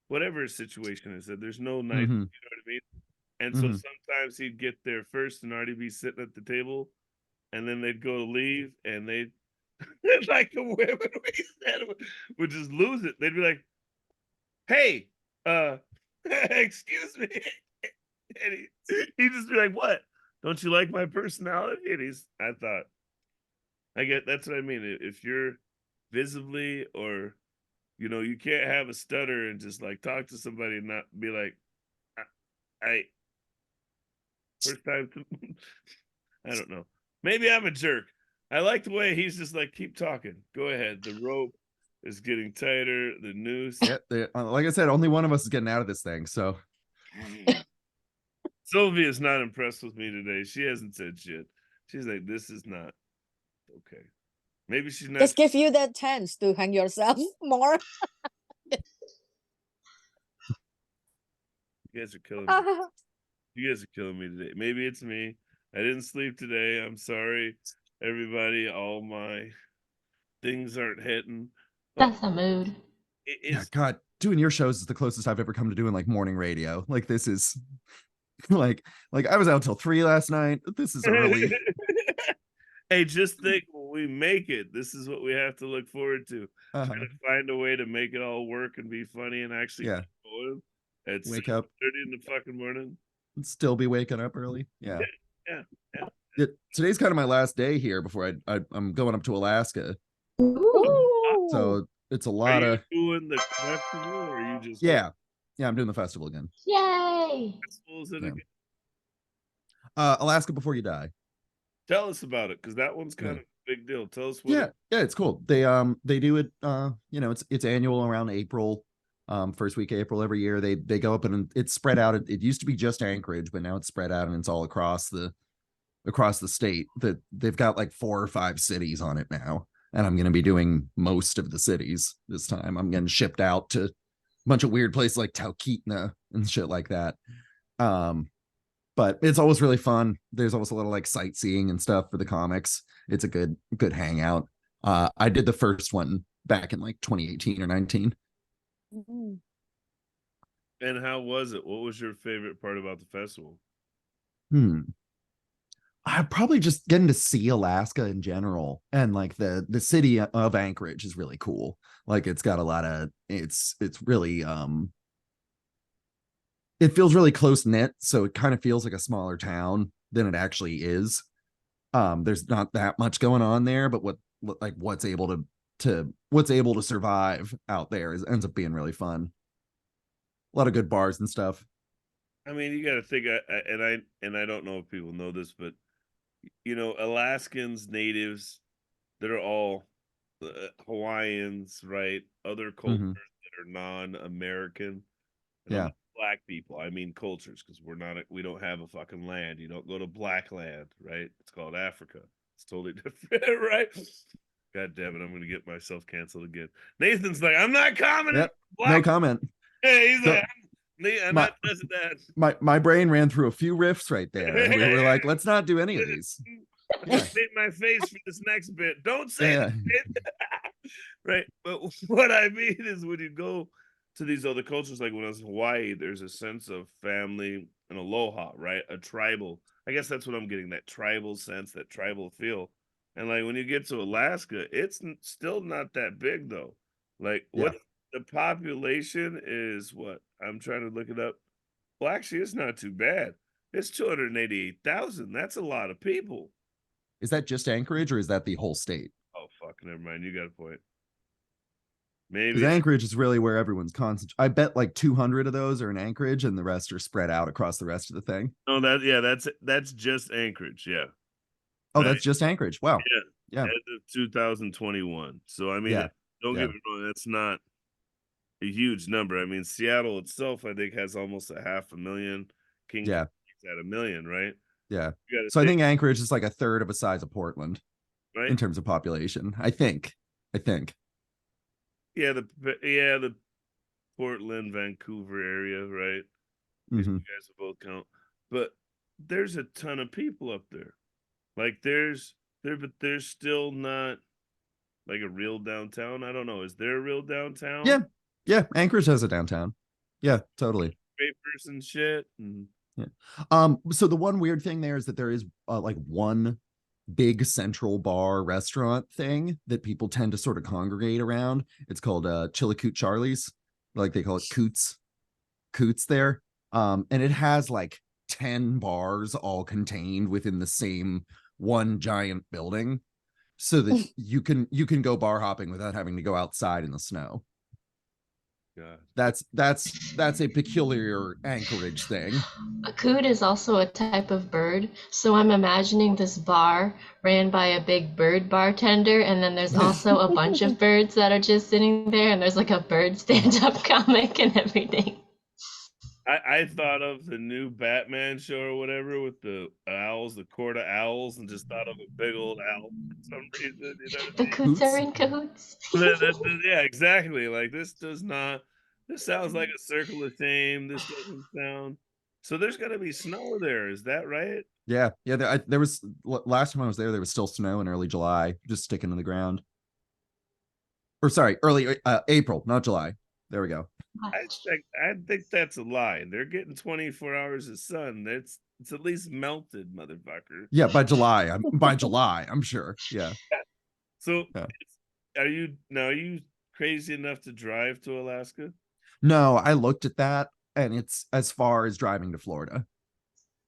[SPEAKER 1] whatever his situation is. That there's no knife. You know what I mean? And so sometimes he'd get there first and already be sitting at the table, and then they'd go to leave, and they'd like the women we said would just lose it. They'd be like, "Hey, excuse me," and he'd just be like, "What? Don't you like my personality?" And I thought, that's what I mean. If you're visibly, or you can't have a stutter and just like talk to somebody and not be like, I first time. I don't know. Maybe I'm a jerk. I like the way he's just like, keep talking. Go ahead. The rope is getting tighter. The noose.
[SPEAKER 3] Yeah, like I said, only one of us is getting out of this thing. So
[SPEAKER 1] Silvi is not impressed with me today. She hasn't said shit. She's like, this is not okay. Maybe she's not.
[SPEAKER 2] Just give you that chance to hang yourself more.
[SPEAKER 1] You guys are killing me. You guys are killing me today. Maybe it's me. I didn't sleep today. I'm sorry, everybody. All my things aren't hitting.
[SPEAKER 4] That's a mood.
[SPEAKER 3] Yeah, God, doing your shows is the closest I've ever come to doing like morning radio. Like this is like I was out till 3 last night. This is early.
[SPEAKER 1] Hey, just think, when we make it, this is what we have to look forward to.
[SPEAKER 3] Uh-huh.
[SPEAKER 1] Trying to find a way to make it all work and be funny and actually
[SPEAKER 3] Yeah.
[SPEAKER 1] keep going at
[SPEAKER 3] Wake up
[SPEAKER 1] 6:30 in the fucking morning.
[SPEAKER 3] Still be waking up early. Yeah.
[SPEAKER 1] Yeah.
[SPEAKER 3] Today's kind of my last day here before I'm going up to Alaska.
[SPEAKER 4] Ooh.
[SPEAKER 3] So it's a
[SPEAKER 1] Are
[SPEAKER 3] lot
[SPEAKER 1] you
[SPEAKER 3] of
[SPEAKER 1] doing the festival, or are you just
[SPEAKER 3] yeah. I'm doing the festival again.
[SPEAKER 4] Yay!
[SPEAKER 1] festivals it
[SPEAKER 3] Yeah.
[SPEAKER 1] again?
[SPEAKER 3] Alaska Before You Die.
[SPEAKER 1] Tell us about it, because that one's kind of a big deal. Tell us what.
[SPEAKER 3] Yeah, it's cool. They do it it's annual around April, first week of April every year. They go up and it's spread out. It used to be just Anchorage, but now it's spread out and it's all across the state. That they've got like 4 or 5 cities on it now, and I'm going to be doing most of the cities this time. I'm getting shipped out to a bunch of weird places like Talkeetna and shit like that. But it's always really fun. There's always a little like sightseeing and stuff for the comics. It's a good hangout. I did the first one back in like 2018 or 19.
[SPEAKER 2] Mhm.
[SPEAKER 1] And how was it? What was your favorite part about the festival?
[SPEAKER 3] I probably just getting to see Alaska in general, and like the city of Anchorage is really cool. Like it's got a lot of it's really it feels really close knit, so it kind of feels like a smaller town than it actually is. There's not that much going on there, but what's able to survive out there ends up being really fun. A lot of good bars and stuff.
[SPEAKER 1] I mean, you got to think, and I don't know if people know this, but Alaskans, natives, they're all Hawaiians, right? Other cultures that are non-American.
[SPEAKER 3] Yeah.
[SPEAKER 1] Black people. I mean cultures, because we don't have a fucking land. You don't go to black land, right? It's called Africa. It's totally different, right? God damn it, I'm gonna get myself canceled again. Nathan's like, I'm not commenting.
[SPEAKER 3] Yep. No comment.
[SPEAKER 1] Hey, he's like, I'm not touching that.
[SPEAKER 3] My brain ran through a few riffs right there, and we were like, let's not do any of these.
[SPEAKER 1] Paint my face for this next bit. Don't say that. Right. But what I mean is, when you go to these other cultures, like when I was in Hawaii, there's a sense of family and aloha, right? A tribal. I guess that's what I'm getting, that tribal sense, that tribal feel. And like when you get to Alaska, it's still not that big though. Like what the population is, what? I'm trying to look it up. Well, actually, it's not too bad. It's 288,000. That's a lot of people.
[SPEAKER 3] Is that just Anchorage, or is that the whole state?
[SPEAKER 1] Oh, fuck, never mind. You got a point. Maybe
[SPEAKER 3] because Anchorage is really where everyone's concentrated. I bet like 200 of those are in Anchorage, and the rest are spread out across the rest of the thing.
[SPEAKER 1] Oh, that's just Anchorage, yeah.
[SPEAKER 3] Oh, right? That's just Anchorage. Wow.
[SPEAKER 1] Yeah. As of 2021. So I mean, don't get me wrong, that's not a huge number. I mean, Seattle itself, I think, has almost 500,000. King at 1 million, right?
[SPEAKER 3] Yeah. So I think Anchorage is like a third of the size of Portland,
[SPEAKER 1] right,
[SPEAKER 3] in terms of population. I think.
[SPEAKER 1] Yeah, the Portland, Vancouver area, right? You guys will both count. But there's a ton of people up there. Like there's still not like a real downtown. I don't know. Is there a real downtown?
[SPEAKER 3] Yeah. Anchorage has a downtown. Yeah, totally.
[SPEAKER 1] Papers and shit.
[SPEAKER 3] Yeah. So the one weird thing there is that there is like one big central bar restaurant thing that people tend to sort of congregate around. It's called Chillicoot Charlie's, like they call it Coots there. And it has like 10 bars all contained within the same one giant building, so that you can go bar hopping without having to go outside in the snow.
[SPEAKER 1] God.
[SPEAKER 3] That's a peculiar Anchorage thing.
[SPEAKER 4] A coot is also a type of bird, so I'm imagining this bar ran by a big bird bartender, and then there's also a bunch of birds that are just sitting there, and there's like a bird stand-up comic and everything.
[SPEAKER 1] I thought of the new Batman show or whatever with the owls, the court of owls, and just thought of a big old owl for some reason. You know what I
[SPEAKER 4] The
[SPEAKER 1] mean?
[SPEAKER 4] coots are in cahoots.
[SPEAKER 1] Yeah, exactly. Like this does not. This sounds like a circle of shame. This doesn't sound. So there's gonna be snow there. Is that right?
[SPEAKER 3] Yeah, there was last time I was there was still snow in early July, just sticking to the ground. Or sorry, early April, not July. There we go.
[SPEAKER 1] I think that's a lie. They're getting 24 hours of sun. It's at least melted, motherfucker.
[SPEAKER 3] Yeah, by July, I'm sure. Yeah.
[SPEAKER 1] So
[SPEAKER 3] Yeah.
[SPEAKER 1] are you crazy enough to drive to Alaska?
[SPEAKER 3] No, I looked at that, and it's as far as driving to Florida.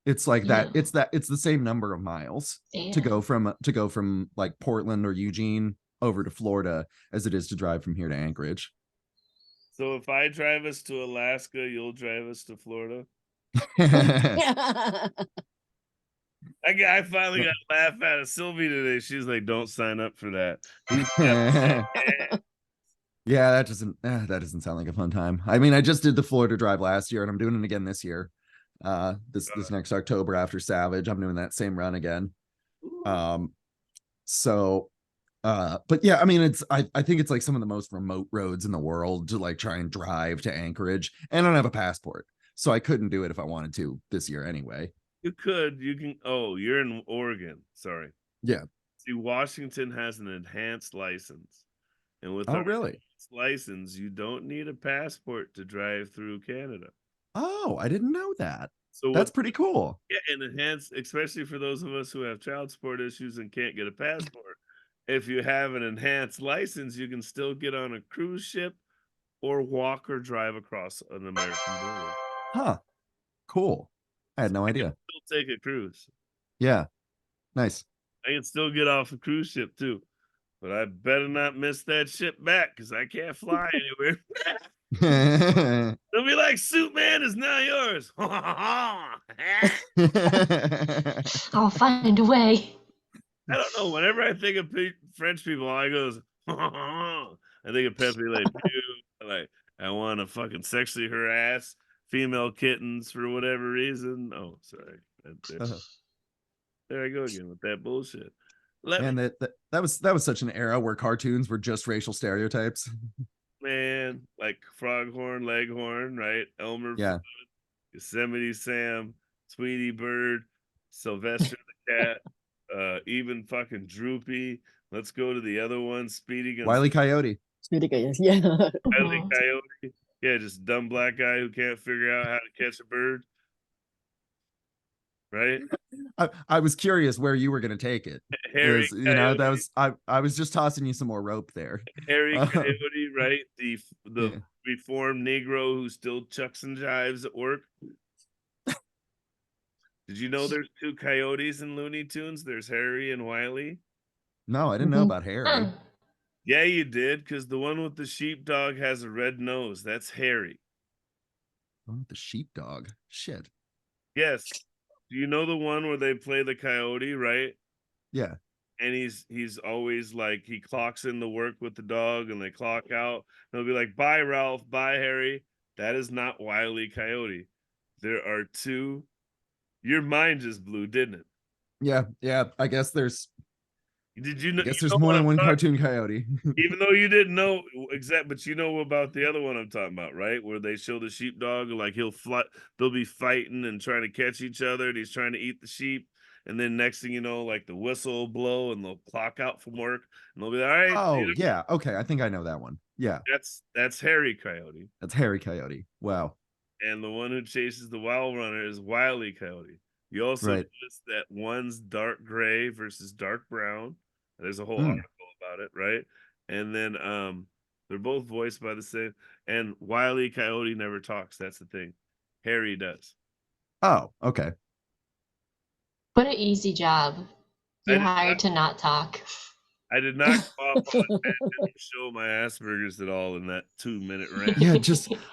[SPEAKER 3] It's like that.
[SPEAKER 4] Yeah.
[SPEAKER 3] It's the same number of miles
[SPEAKER 4] Yeah.
[SPEAKER 3] to go from like Portland or Eugene over to Florida as it is to drive from here to Anchorage.
[SPEAKER 1] So if I drive us to Alaska, you'll drive us to Florida? I finally got a laugh out of Silvi today. She's like, "Don't sign up for that."
[SPEAKER 3] Yeah, that doesn't sound like a fun time. I mean, I just did the Florida drive last year, and I'm doing it again this year. This next October after Savage, I'm doing that same run again. But yeah, I mean, I think it's like some of the most remote roads in the world to like try and drive to Anchorage, and I don't have a passport, so I couldn't do it if I wanted to this year anyway.
[SPEAKER 1] You can. Oh, you're in Oregon. Sorry.
[SPEAKER 3] Yeah.
[SPEAKER 1] See, Washington has an enhanced license, and with
[SPEAKER 3] Oh,
[SPEAKER 1] our
[SPEAKER 3] really?
[SPEAKER 1] enhanced license, you don't need a passport to drive through Canada.
[SPEAKER 3] Oh, I didn't know that.
[SPEAKER 1] So
[SPEAKER 3] that's pretty cool.
[SPEAKER 1] Yeah, and enhanced, especially for those of us who have child support issues and can't get a passport. If you have an enhanced license, you can still get on a cruise ship or walk or drive across an American border.
[SPEAKER 3] Huh. Cool. I had no idea.
[SPEAKER 1] Still take a cruise.
[SPEAKER 3] Yeah. Nice.
[SPEAKER 1] I can still get off a cruise ship too. But I better not miss that ship back because I can't fly anywhere. They'll be like, Suitman is now yours.
[SPEAKER 4] I'll find a way.
[SPEAKER 1] I don't know. Whenever I think of French people, I goes, I think of Pepe Le Pew. Like, I want to fucking sexually harass female kittens for whatever reason. Oh, sorry. There I go again with that bullshit.
[SPEAKER 3] And that was such an era where cartoons were just racial stereotypes.
[SPEAKER 1] Man, like Froghorn, Leghorn, right? Elmer,
[SPEAKER 3] yeah,
[SPEAKER 1] Yosemite Sam, Tweety Bird, Sylvester the Cat, even fucking Droopy. Let's go to the other one, Speedy Gonzales.
[SPEAKER 3] Wile E. Coyote.
[SPEAKER 2] Speedy Coyote, yeah.
[SPEAKER 1] Wile E. Coyote. Yeah, just dumb black guy who can't figure out how to catch a bird. Right?
[SPEAKER 3] I was curious where you were going to take it.
[SPEAKER 1] Harry,
[SPEAKER 3] you know, that was I was just tossing you some more rope there.
[SPEAKER 1] Harry Coyote, right? The reformed Negro who still chucks and jives at work. Did you know there's two coyotes in Looney Tunes? There's Harry and Wiley.
[SPEAKER 3] No, I didn't know about Harry.
[SPEAKER 1] Yeah, you did, because the one with the sheepdog has a red nose. That's Harry.
[SPEAKER 3] Oh, the sheepdog. Shit.
[SPEAKER 1] Yes. Do you know the one where they play the coyote, right?
[SPEAKER 3] Yeah.
[SPEAKER 1] And he's always like, he clocks in the work with the dog and they clock out. And they'll be like, bye, Ralph. Bye, Harry. That is not Wile E. Coyote. There are two. Your mind just blew, didn't it?
[SPEAKER 3] Yeah. I guess there's.
[SPEAKER 1] Did you know?
[SPEAKER 3] I guess there's more than one cartoon coyote.
[SPEAKER 1] Even though you didn't know but you know about the other one I'm talking about, right? Where they show the sheepdog, like they'll be fighting and trying to catch each other, and he's trying to eat the sheep. And then next thing you know, like the whistle will blow and they'll clock out from work and they'll be like, all right.
[SPEAKER 3] Oh, yeah. Okay. I think I know that one. Yeah.
[SPEAKER 1] That's Harry Coyote.
[SPEAKER 3] That's Harry Coyote. Wow.
[SPEAKER 1] And the one who chases the wild runner is Wile E. Coyote. You also
[SPEAKER 3] Right.
[SPEAKER 1] notice that one's dark gray versus dark brown. There's a whole
[SPEAKER 3] Mm.
[SPEAKER 1] article about it, right? And then they're both voiced by the same. And Wile E. Coyote never talks. That's the thing. Harry does.
[SPEAKER 3] Oh, okay.
[SPEAKER 4] What an easy job.
[SPEAKER 1] I
[SPEAKER 4] You're
[SPEAKER 1] did
[SPEAKER 4] hired to not talk.
[SPEAKER 1] I did not go off on a tangent to show my Asperger's at all in that 2-minute rant.
[SPEAKER 3] Yeah,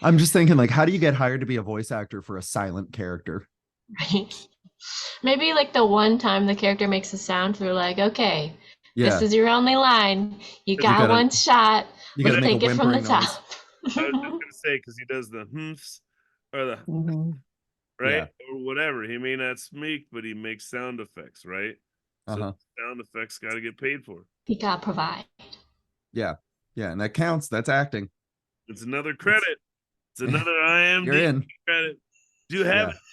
[SPEAKER 3] I'm just thinking, like, how do you get hired to be a voice actor for a silent character?
[SPEAKER 4] Right. Maybe like the one time the character makes a sound, they're like, okay, this
[SPEAKER 3] Yeah,
[SPEAKER 4] is your only line. You got
[SPEAKER 3] gotta-
[SPEAKER 4] one shot.
[SPEAKER 3] you
[SPEAKER 4] Let's
[SPEAKER 3] gotta make a
[SPEAKER 4] take it from the
[SPEAKER 3] whimpering noise.
[SPEAKER 4] top.
[SPEAKER 1] I was just gonna say because he does the humps or the
[SPEAKER 2] Mhm.
[SPEAKER 1] right or whatever. He may not speak, but he makes sound effects, right? So
[SPEAKER 3] Uh-huh.
[SPEAKER 1] sound effects got to get paid for.
[SPEAKER 4] He got provide.
[SPEAKER 3] Yeah, and that counts. That's acting.
[SPEAKER 1] It's another credit. It's another IMDb
[SPEAKER 3] You're in.
[SPEAKER 1] credit. Do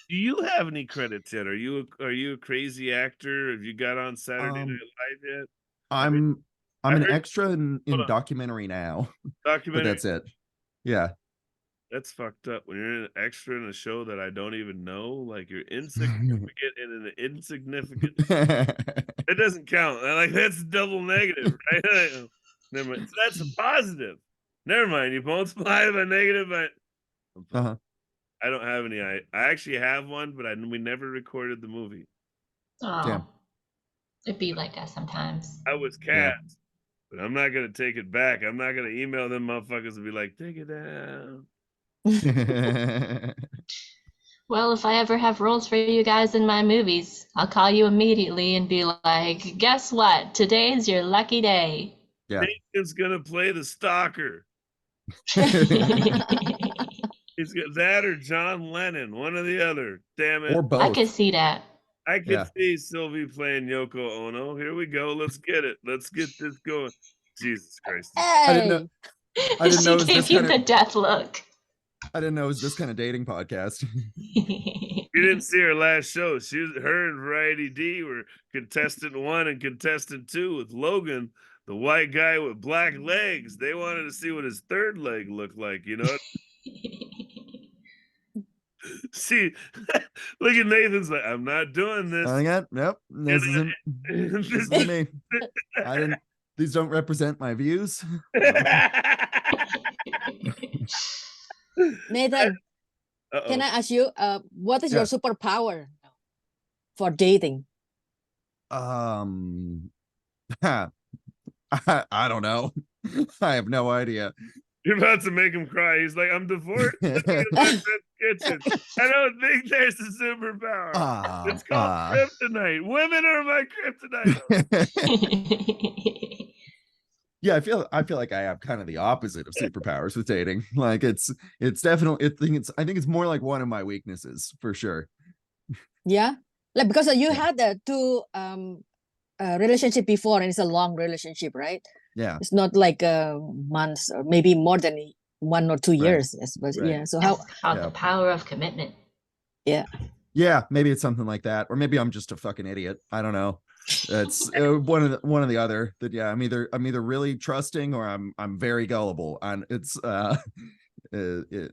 [SPEAKER 1] you have any credits yet? Are you a crazy actor? Have you got on Saturday Night Live yet?
[SPEAKER 3] I'm an extra in
[SPEAKER 1] on.
[SPEAKER 3] documentary now,
[SPEAKER 1] Documentary.
[SPEAKER 3] but that's it. Yeah.
[SPEAKER 1] That's fucked up. When you're an extra in a show that I don't even know, like you're insignificant in an insignificant. It doesn't count. Like that's double negative, right? Never mind. So that's a positive. Never mind. You multiply by negative, but
[SPEAKER 3] Uh-huh.
[SPEAKER 1] I don't have any. I actually have one, but we never recorded the movie.
[SPEAKER 4] Oh,
[SPEAKER 3] Damn.
[SPEAKER 4] it'd be like that sometimes.
[SPEAKER 1] I was cast, but I'm not gonna take it back. I'm not gonna email them motherfuckers and be like, take it down.
[SPEAKER 4] Well, if I ever have roles for you guys in my movies, I'll call you immediately and be like, guess what? Today's your lucky day.
[SPEAKER 3] Yeah.
[SPEAKER 1] Nathan's gonna play the stalker. He's got that or John Lennon, one or the other. Damn it.
[SPEAKER 3] Or both.
[SPEAKER 4] I can see that.
[SPEAKER 1] I could see Silvi playing Yoko Ono. Here we go. Let's get it. Let's get this going. Jesus Christ.
[SPEAKER 3] I didn't know. I didn't know it was
[SPEAKER 4] She
[SPEAKER 3] this
[SPEAKER 4] gave you
[SPEAKER 3] kind
[SPEAKER 4] the death look.
[SPEAKER 3] I didn't know it was this kind of dating podcast.
[SPEAKER 1] You didn't see her last show. Her and Variety D were contestant 1 and contestant 2 with Logan, the white guy with black legs. They wanted to see what his third leg looked like, you know? See, look at Nathan's like, I'm not doing this.
[SPEAKER 3] Nope. This isn't me. These don't represent my views.
[SPEAKER 2] Nathan, can I ask you, what is your superpower for dating?
[SPEAKER 3] I don't know. I have no idea.
[SPEAKER 1] You're about to make him cry. He's like, I'm divorced. I don't think there's a superpower. It's called kryptonite. Women are my kryptonite.
[SPEAKER 3] Yeah, I feel like I have kind of the opposite of superpowers with dating. Like it's definitely I think it's more like one of my weaknesses for sure.
[SPEAKER 2] Yeah, like because you had the two relationship before, and it's a long relationship, right?
[SPEAKER 3] Yeah,
[SPEAKER 2] it's not like months or maybe more than 1 or 2 years. But yeah, so
[SPEAKER 4] how the power of commitment.
[SPEAKER 3] Yeah, maybe it's something like that, or maybe I'm just a fucking idiot. I don't know. It's one of the other. That I'm either really trusting or I'm very gullible. And it's it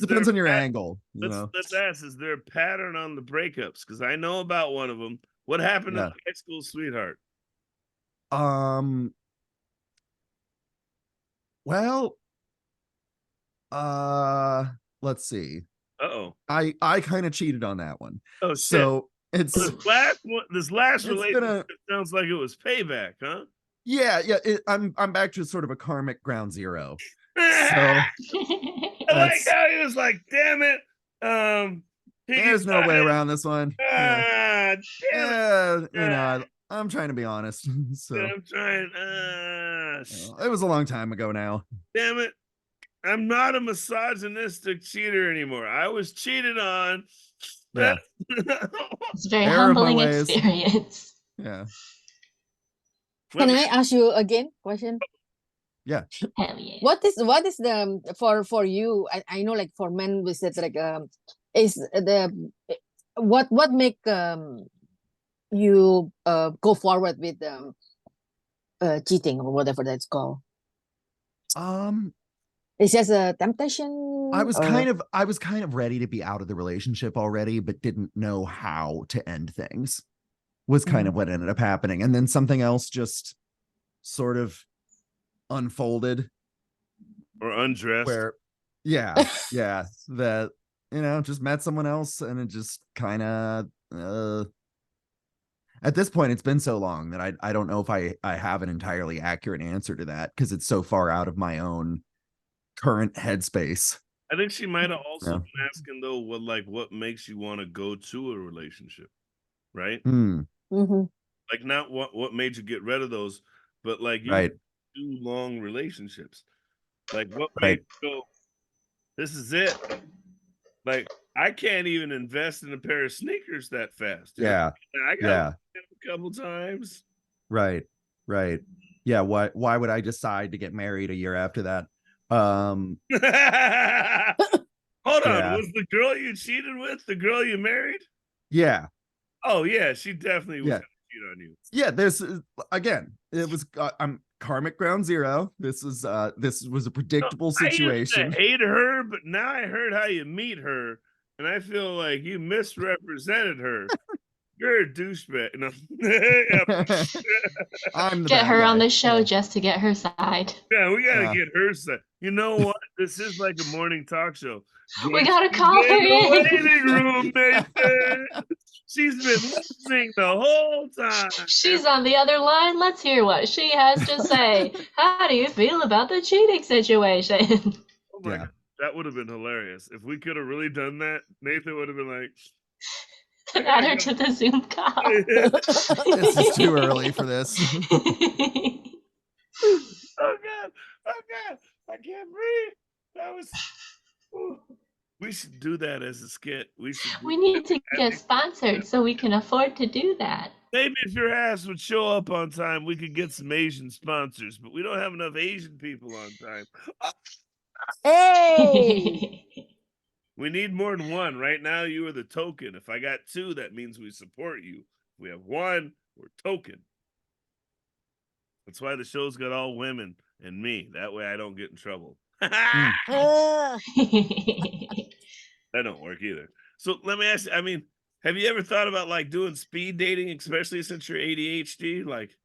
[SPEAKER 3] depends on your angle.
[SPEAKER 1] Let's ask: is there a pattern on the breakups? Because I know about one of them. What happened to the high school sweetheart?
[SPEAKER 3] Well, let's see. I kind of cheated on that one.
[SPEAKER 1] Oh, shit.
[SPEAKER 3] So it's
[SPEAKER 1] this last relationship sounds like it was payback, huh?
[SPEAKER 3] Yeah. I'm back to sort of a karmic ground zero. So
[SPEAKER 1] I like how he was like, damn it.
[SPEAKER 3] There's no way around this one.
[SPEAKER 1] Damn it.
[SPEAKER 3] I'm trying to be honest. So
[SPEAKER 1] I'm trying.
[SPEAKER 3] It was a long time ago now.
[SPEAKER 1] Damn it. I'm not a misogynistic cheater anymore. I was cheated on.
[SPEAKER 3] Yeah.
[SPEAKER 4] It's a very humbling experience.
[SPEAKER 3] Yeah.
[SPEAKER 2] Can I ask you again question?
[SPEAKER 3] Yeah.
[SPEAKER 4] Hell yeah.
[SPEAKER 2] What is the for you? I know, like for men, we said like is the what make you go forward with cheating or whatever that's called? It's just a temptation.
[SPEAKER 3] I was
[SPEAKER 2] or-
[SPEAKER 3] kind of ready to be out of the relationship already, but didn't know how to end things. Was kind of what ended up happening. And then something else just sort of unfolded.
[SPEAKER 1] Or undressed.
[SPEAKER 3] Where, yeah, that, just met someone else, and it just kind of, at this point, it's been so long that I don't know if I have an entirely accurate answer to that, because it's so far out of my own current headspace.
[SPEAKER 1] I think she might have also been asking though, what makes you want to go to a relationship, right? Like not what made you get rid of those, but like you do long relationships. Like what made you go, this is it. Like I can't even invest in a pair of sneakers that fast.
[SPEAKER 3] Yeah.
[SPEAKER 1] I got a couple times.
[SPEAKER 3] Right. Yeah. Why would I decide to get married a year after that?
[SPEAKER 1] Hold on, was the girl you cheated with the girl you married?
[SPEAKER 3] Yeah.
[SPEAKER 1] Oh yeah, she definitely was gonna cheat on you.
[SPEAKER 3] Yeah, this is again, it was I'm karmic ground zero. This was a predictable situation.
[SPEAKER 1] I used to hate her, but now I heard how you meet her, and I feel like you misrepresented her. You're a douchebag. No.
[SPEAKER 3] I'm the
[SPEAKER 4] get her
[SPEAKER 3] guy.
[SPEAKER 4] on the show just to get her side.
[SPEAKER 1] Yeah, we gotta get her side. You know what? This is like a morning talk show.
[SPEAKER 4] We gotta call her in
[SPEAKER 1] the waiting room, Nathan. She's been listening the whole time.
[SPEAKER 4] She's on the other line. Let's hear what she has to say. How do you feel about the cheating situation?
[SPEAKER 1] Oh my God, that would have been hilarious. If we could have really done that, Nathan would have been like,
[SPEAKER 4] add her to the Zoom call.
[SPEAKER 3] This is too early for this.
[SPEAKER 1] Oh God, I can't breathe. That was. We should do that as a skit.
[SPEAKER 4] We need to get sponsored so we can afford to do that.
[SPEAKER 1] Maybe if your ass would show up on time, we could get some Asian sponsors, but we don't have enough Asian people on time.
[SPEAKER 2] Hey!
[SPEAKER 1] We need more than one. Right now, you are the token. If I got two, that means we support you. If we have one, we're token. That's why the show's got all women and me. That way I don't get in trouble. That don't work either. So let me ask you, have you ever thought about like doing speed dating, especially since you're ADHD? Like,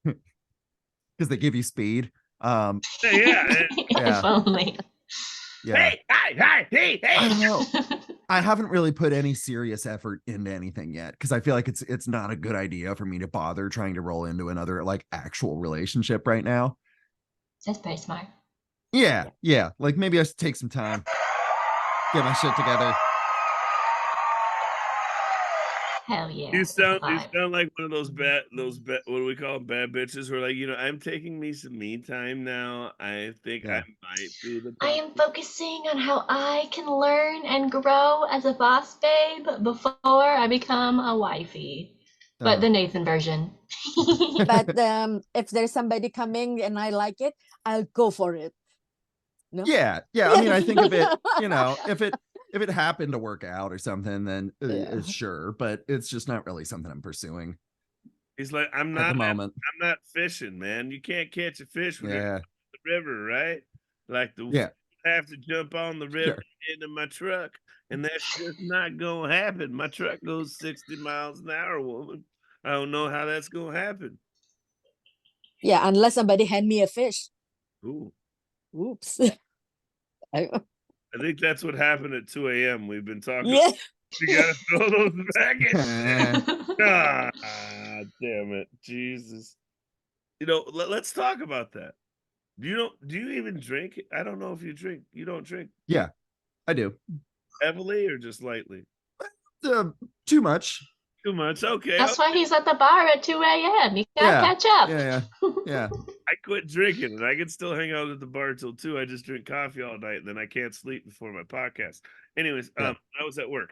[SPEAKER 3] because they give you speed.
[SPEAKER 1] Yeah.
[SPEAKER 4] If only.
[SPEAKER 3] Yeah.
[SPEAKER 1] Hey.
[SPEAKER 3] I don't know. I haven't really put any serious effort into anything yet, because I feel like it's not a good idea for me to bother trying to roll into another like actual relationship right now.
[SPEAKER 4] That's pretty smart.
[SPEAKER 3] Yeah. Like maybe I should take some time, get my shit together.
[SPEAKER 4] Hell yeah.
[SPEAKER 1] You sound like one of those bad what do we call them, bad bitches who are like, I'm taking me some me time now. I think I might be the
[SPEAKER 4] I am focusing on how I can learn and grow as a boss babe before I become a wifey. But the Nathan version.
[SPEAKER 2] But if there's somebody coming and I like it, I'll go for it. No?
[SPEAKER 3] Yeah. I mean, I think if it, if it happened to work out or something, then sure, but it's just not really something I'm pursuing.
[SPEAKER 1] He's like, I'm not fishing, man. You can't catch a fish when you're in the river, right? Like have to jump on the river into my truck, and that's just not gonna happen. My truck goes 60 miles an hour, woman. I don't know how that's gonna happen.
[SPEAKER 2] Yeah, unless somebody hand me a fish.
[SPEAKER 1] Ooh.
[SPEAKER 2] Oops.
[SPEAKER 1] I think that's what happened at 2 a.m. We've been talking.
[SPEAKER 2] Yeah.
[SPEAKER 1] You gotta throw those back in. God damn it. Jesus. Let's talk about that. Do you even drink? I don't know if you drink. You don't drink.
[SPEAKER 3] Yeah, I do.
[SPEAKER 1] Heavily or just lightly?
[SPEAKER 3] Too much.
[SPEAKER 1] Too much. Okay.
[SPEAKER 4] That's why he's at the bar at 2 a.m. You gotta catch up.
[SPEAKER 3] Yeah.
[SPEAKER 1] I quit drinking and I can still hang out at the bar till 2. I just drink coffee all night and then I can't sleep before my podcast. Anyways, I was at work.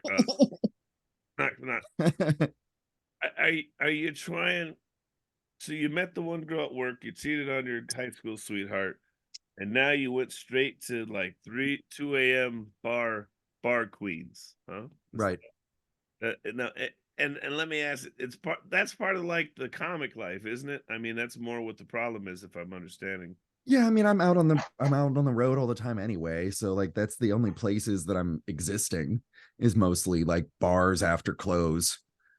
[SPEAKER 1] Are you trying? So you met the one girl at work, you cheated on your high school sweetheart, and now you went straight to like 2 a.m. bar queens, huh?
[SPEAKER 3] Right.
[SPEAKER 1] Now, and let me ask, that's part of like the comic life, isn't it? I mean, that's more what the problem is, if I'm understanding.
[SPEAKER 3] Yeah, I mean, I'm out on the road all the time anyway, so like that's the only places that I'm existing is mostly like bars after close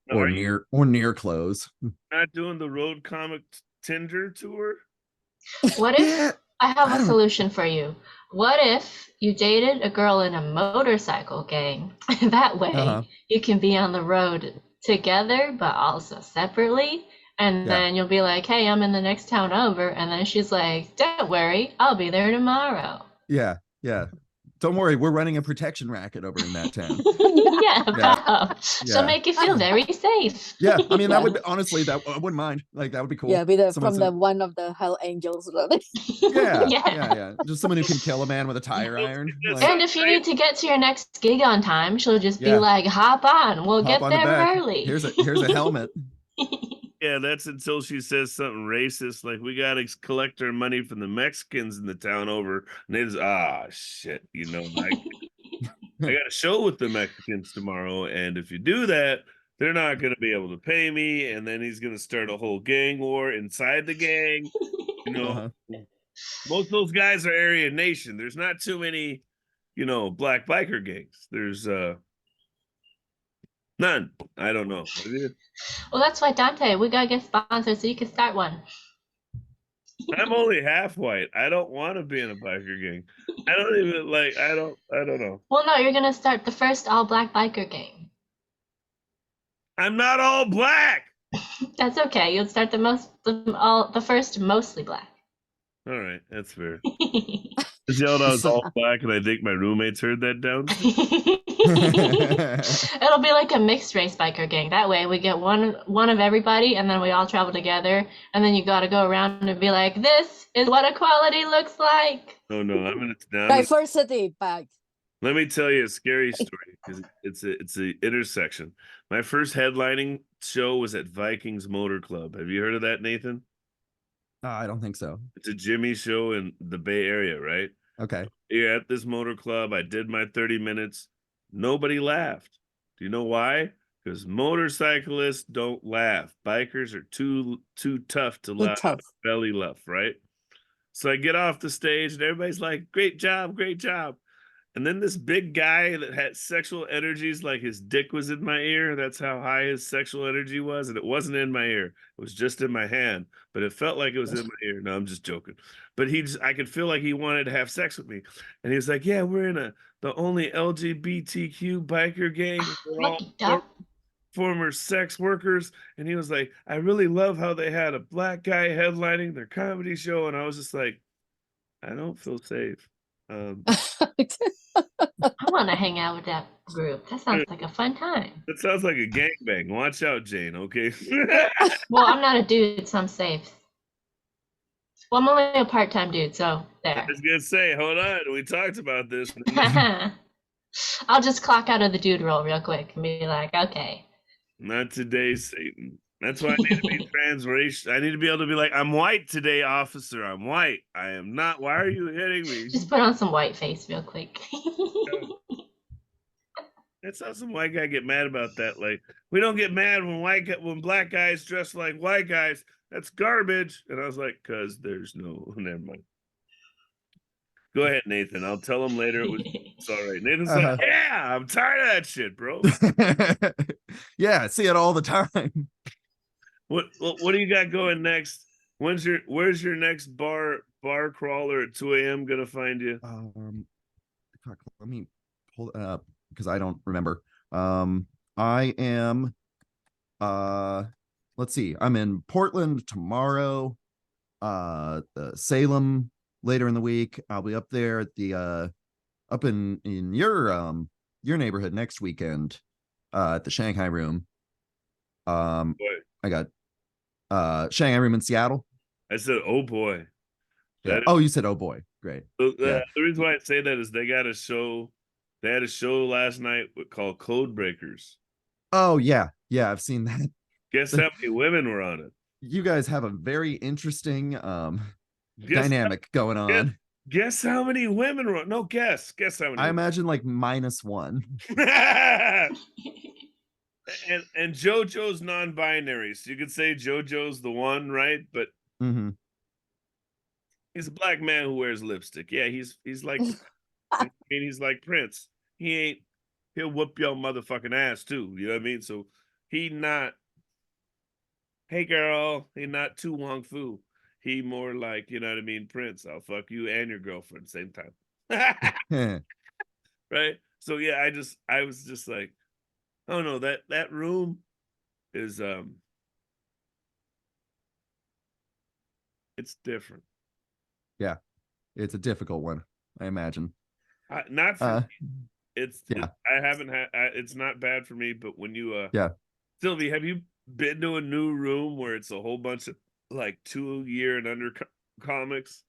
[SPEAKER 1] Now, are you
[SPEAKER 3] or near close.
[SPEAKER 1] not doing the road comic Tinder tour?
[SPEAKER 4] What
[SPEAKER 3] Yeah,
[SPEAKER 4] if I have
[SPEAKER 3] I
[SPEAKER 4] a
[SPEAKER 3] don't.
[SPEAKER 4] solution for you? What if you dated a girl in a motorcycle gang? That way
[SPEAKER 3] Uh-huh.
[SPEAKER 4] you can be on the road together, but also separately. And
[SPEAKER 3] Yeah.
[SPEAKER 4] then you'll be like, hey, I'm in the next town over. And then she's like, don't worry, I'll be there tomorrow.
[SPEAKER 3] Yeah. Yeah. Don't worry, we're running a protection racket over in that town.
[SPEAKER 4] Yeah,
[SPEAKER 3] Yeah.
[SPEAKER 4] Bob. She'll
[SPEAKER 3] Yeah.
[SPEAKER 4] make you feel very safe.
[SPEAKER 3] Yeah. I mean, that
[SPEAKER 2] Yeah.
[SPEAKER 3] would be, honestly, that I wouldn't mind. Like that would be
[SPEAKER 2] Yeah,
[SPEAKER 3] cool.
[SPEAKER 2] be the
[SPEAKER 3] Someone
[SPEAKER 2] from the
[SPEAKER 3] some
[SPEAKER 2] one of the Hell Angels.
[SPEAKER 3] yeah,
[SPEAKER 4] Yeah.
[SPEAKER 3] yeah, yeah. Just someone who can kill a man with a tire iron.
[SPEAKER 1] That
[SPEAKER 3] Like,
[SPEAKER 4] And
[SPEAKER 1] sounds
[SPEAKER 4] if you
[SPEAKER 1] great.
[SPEAKER 4] need to get to your next gig on time, she'll just be
[SPEAKER 3] yeah,
[SPEAKER 4] like, hop on, we'll
[SPEAKER 3] hop
[SPEAKER 4] get
[SPEAKER 3] on the
[SPEAKER 4] there
[SPEAKER 3] back.
[SPEAKER 4] early.
[SPEAKER 3] Here's a helmet.
[SPEAKER 1] Yeah, that's until she says something racist, like we gotta collect our money from the Mexicans in the town over. And it's shit, I got a show with the Mexicans tomorrow, and if you do that, they're not gonna be able to pay me, and then he's gonna start a whole gang war inside the gang. You know,
[SPEAKER 3] Uh-huh.
[SPEAKER 1] most of those guys are Aryan Nation. There's not too many, black biker gangs. There's none. I don't know.
[SPEAKER 4] Well, that's why, Dante, we gotta get sponsored so you can start one.
[SPEAKER 1] I'm only half white. I don't want to be in a biker gang. I don't even like. I don't know.
[SPEAKER 4] Well, no, you're gonna start the first all-black biker gang.
[SPEAKER 1] I'm not all black.
[SPEAKER 4] That's okay. You'll start the first mostly black.
[SPEAKER 1] All right, that's fair. Just yelled I was all black, and I think my roommates heard that down.
[SPEAKER 4] It'll be like a mixed race biker gang. That way we get one of everybody, and then we all travel together, and then you gotta go around and be like, this is what equality looks like.
[SPEAKER 1] Oh no,
[SPEAKER 2] Diversity back.
[SPEAKER 1] let me tell you a scary story because it's a intersection. My first headlining show was at Vikings Motor Club. Have you heard of that, Nathan?
[SPEAKER 3] I don't think so.
[SPEAKER 1] It's a Jimmy show in the Bay Area, right?
[SPEAKER 3] Okay.
[SPEAKER 1] Yeah, at this motor club, I did my 30 minutes. Nobody laughed. Do you know why? Because motorcyclists don't laugh. Bikers are too tough to laugh,
[SPEAKER 2] tough.
[SPEAKER 1] belly laugh, right? So I get off the stage and everybody's like, great job, great job. And then this big guy that had sexual energies, like his dick was in my ear. That's how high his sexual energy was. And it wasn't in my ear. It was just in my hand, but it felt like it was in my ear. No, I'm just joking. But I could feel like he wanted to have sex with me. And he was like, yeah, we're in the only LGBTQ biker gang. We're all
[SPEAKER 4] Lucky duck.
[SPEAKER 1] former sex workers. And he was like, I really love how they had a black guy headlining their comedy show. And I was just like, I don't feel safe.
[SPEAKER 4] I want to hang out with that group. That sounds like a fun time.
[SPEAKER 1] That sounds like a gangbang. Watch out, Jane, okay?
[SPEAKER 4] Well, I'm not a dude, so I'm safe. Well, I'm only a part-time dude, so
[SPEAKER 1] I
[SPEAKER 4] there.
[SPEAKER 1] was gonna say, hold on, we talked about this.
[SPEAKER 4] I'll just clock out of the dude role real quick and be like, okay.
[SPEAKER 1] Not today, Satan. That's why I need to be transracial. I need to be able to be like, I'm white today, officer. I'm white. I am not. Why are you hitting me?
[SPEAKER 4] Just put on some white face real quick.
[SPEAKER 1] That's how some white guy get mad about that. Like, we don't get mad when black guys dress like white guys. That's garbage. And I was like, cause there's no. Never mind. Go ahead, Nathan. I'll tell him later. It's all right. Nathan's like, yeah, I'm tired of that shit, bro.
[SPEAKER 3] Yeah, I see it all the time.
[SPEAKER 1] What do you got going next? Where's your next bar crawler at 2 a.m. gonna find you?
[SPEAKER 3] Fuck, let me pull it up because I don't remember. I am let's see, I'm in Portland tomorrow, Salem later in the week. I'll be up there at the up in your neighborhood next weekend at the Shanghai Room.
[SPEAKER 1] Boy.
[SPEAKER 3] I got Shanghai Room in Seattle.
[SPEAKER 1] I said, oh boy.
[SPEAKER 3] Yeah. Oh, you said, oh boy. Great.
[SPEAKER 1] The reason why I say that is they had a show last night called Code Breakers.
[SPEAKER 3] Oh yeah. Yeah, I've seen that.
[SPEAKER 1] Guess how many women were on it?
[SPEAKER 3] You guys have a very interesting dynamic going on.
[SPEAKER 1] Guess how many women were on? No, guess how many.
[SPEAKER 3] I imagine like -1.
[SPEAKER 1] And JoJo's non-binary, so you could say JoJo's the one, right? But He's a black man who wears lipstick. Yeah, he's like I mean, he's like Prince. He'll whoop your motherfucking ass too. You know what I mean? So he not, hey girl, he not too Wong Fu. He more like, you know what I mean, Prince. I'll fuck you and your girlfriend same time. Right? So yeah, I was just like, oh no, that room is it's different.
[SPEAKER 3] Yeah, it's a difficult one, I imagine.
[SPEAKER 1] Not for
[SPEAKER 3] yeah.
[SPEAKER 1] I haven't had it's not bad for me, but when you
[SPEAKER 3] Yeah.
[SPEAKER 1] Silvi, have you been to a new room where it's a whole bunch of like 2 year and under comics?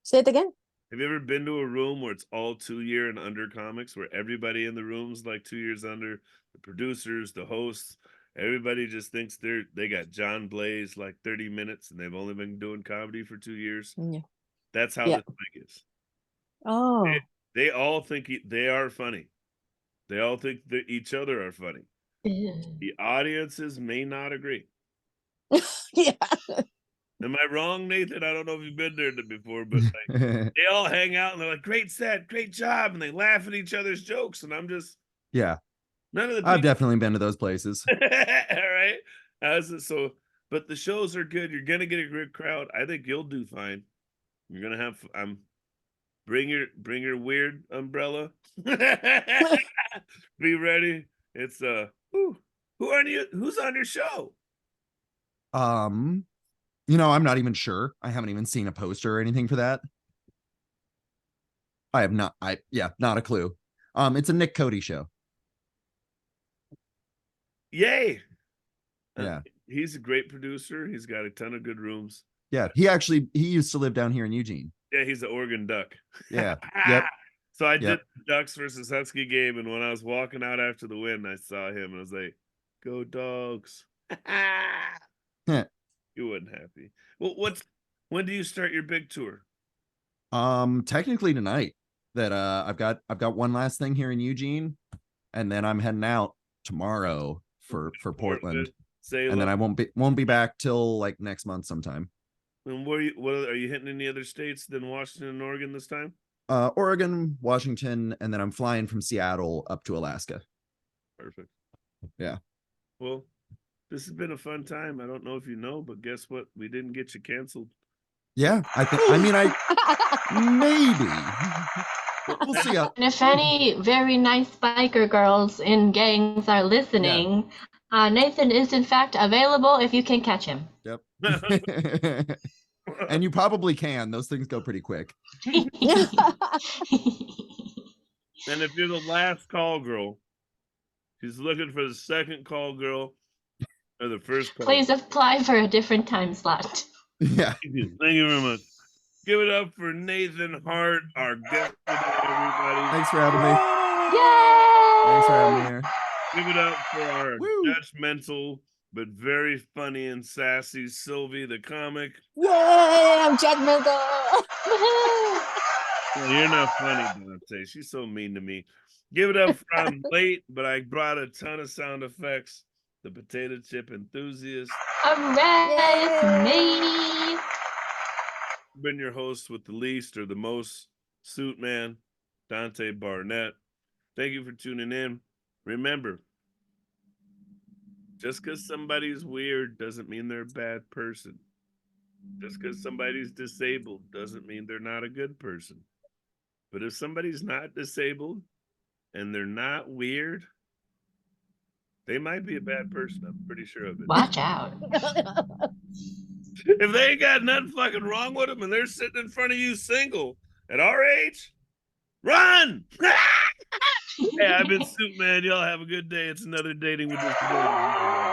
[SPEAKER 2] Say it again.
[SPEAKER 1] Have you ever been to a room where it's all 2 year and under comics, where everybody in the room's like 2 years under, the producers, the hosts, everybody just thinks they got John Blaze like 30 minutes and they've only been doing comedy for 2 years?
[SPEAKER 2] Yeah.
[SPEAKER 1] That's how
[SPEAKER 2] Yeah.
[SPEAKER 1] this thing is.
[SPEAKER 2] Oh.
[SPEAKER 1] They all think they are funny. They all think that each other are funny. The audiences may not agree.
[SPEAKER 2] Yeah.
[SPEAKER 1] Am I wrong, Nathan? I don't know if you've been there before, but like, they all hang out and they're like, "Great set, great job," and they laugh at each other's jokes, and I'm just
[SPEAKER 3] Yeah.
[SPEAKER 1] none of the
[SPEAKER 3] I've definitely been to those places.
[SPEAKER 1] all right. So, but the shows are good. You're gonna get a good crowd. I think you'll do fine. You're gonna have bring your weird umbrella. Be ready. It's who's on your show?
[SPEAKER 3] I'm not even sure. I haven't even seen a poster or anything for that. I have not. Not a clue. It's a Nick Cody show.
[SPEAKER 1] Yay.
[SPEAKER 3] Yeah.
[SPEAKER 1] He's a great producer. He's got a ton of good rooms.
[SPEAKER 3] Yeah. He used to live down here in Eugene.
[SPEAKER 1] Yeah, he's an Oregon Duck.
[SPEAKER 3] Yeah. Yep.
[SPEAKER 1] So I did the Ducks versus Husky game, and when I was walking out after the win, I saw him and I was like, "Go Dogs!" You wasn't happy. Well, when do you start your big tour?
[SPEAKER 3] Technically tonight. That I've got one last thing here in Eugene, and then I'm heading out tomorrow for Portland. And then I won't be back till like next month sometime.
[SPEAKER 1] And what are you hitting any other states than Washington and Oregon this time?
[SPEAKER 3] Oregon, Washington, and then I'm flying from Seattle up to Alaska.
[SPEAKER 1] Perfect.
[SPEAKER 3] Yeah.
[SPEAKER 1] Well, this has been a fun time. I don't know if you know, but guess what? We didn't get you canceled.
[SPEAKER 3] Yeah, maybe. We'll see.
[SPEAKER 4] And if any very nice biker girls in gangs are listening, Nathan is in fact available if you can catch him.
[SPEAKER 3] Yep. And you probably can. Those things go pretty quick.
[SPEAKER 1] And if you're the last call girl, she's looking for the second call girl or the first call.
[SPEAKER 4] Please apply for a different time slot.
[SPEAKER 3] Yeah.
[SPEAKER 1] Thank you very much. Give it up for Nathan Hart, our guest today, everybody.
[SPEAKER 3] Thanks for having me.
[SPEAKER 4] Yay!
[SPEAKER 3] Thanks for having me here.
[SPEAKER 1] Give it up for our judgmental but very funny and sassy Silvi the comic.
[SPEAKER 2] Yay! I'm judgmental.
[SPEAKER 1] Well, you're not funny, Duante. She's so mean to me. Give it up for I'm late, but I brought a ton of sound effects. The potato chip enthusiast.
[SPEAKER 4] Hooray! It's me.
[SPEAKER 1] Been your host with the least or the most, Suitman, Duante Barnett. Thank you for tuning in. Remember, just because somebody's weird doesn't mean they're a bad person. Just because somebody's disabled doesn't mean they're not a good person. But if somebody's not disabled and they're not weird, they might be a bad person. I'm pretty sure of it.
[SPEAKER 4] Watch out.
[SPEAKER 1] If they ain't got nothing fucking wrong with them and they're sitting in front of you single at our age, run! Hey, I've been Suitman. Y'all have a good day. It's another Dating with Disabilities.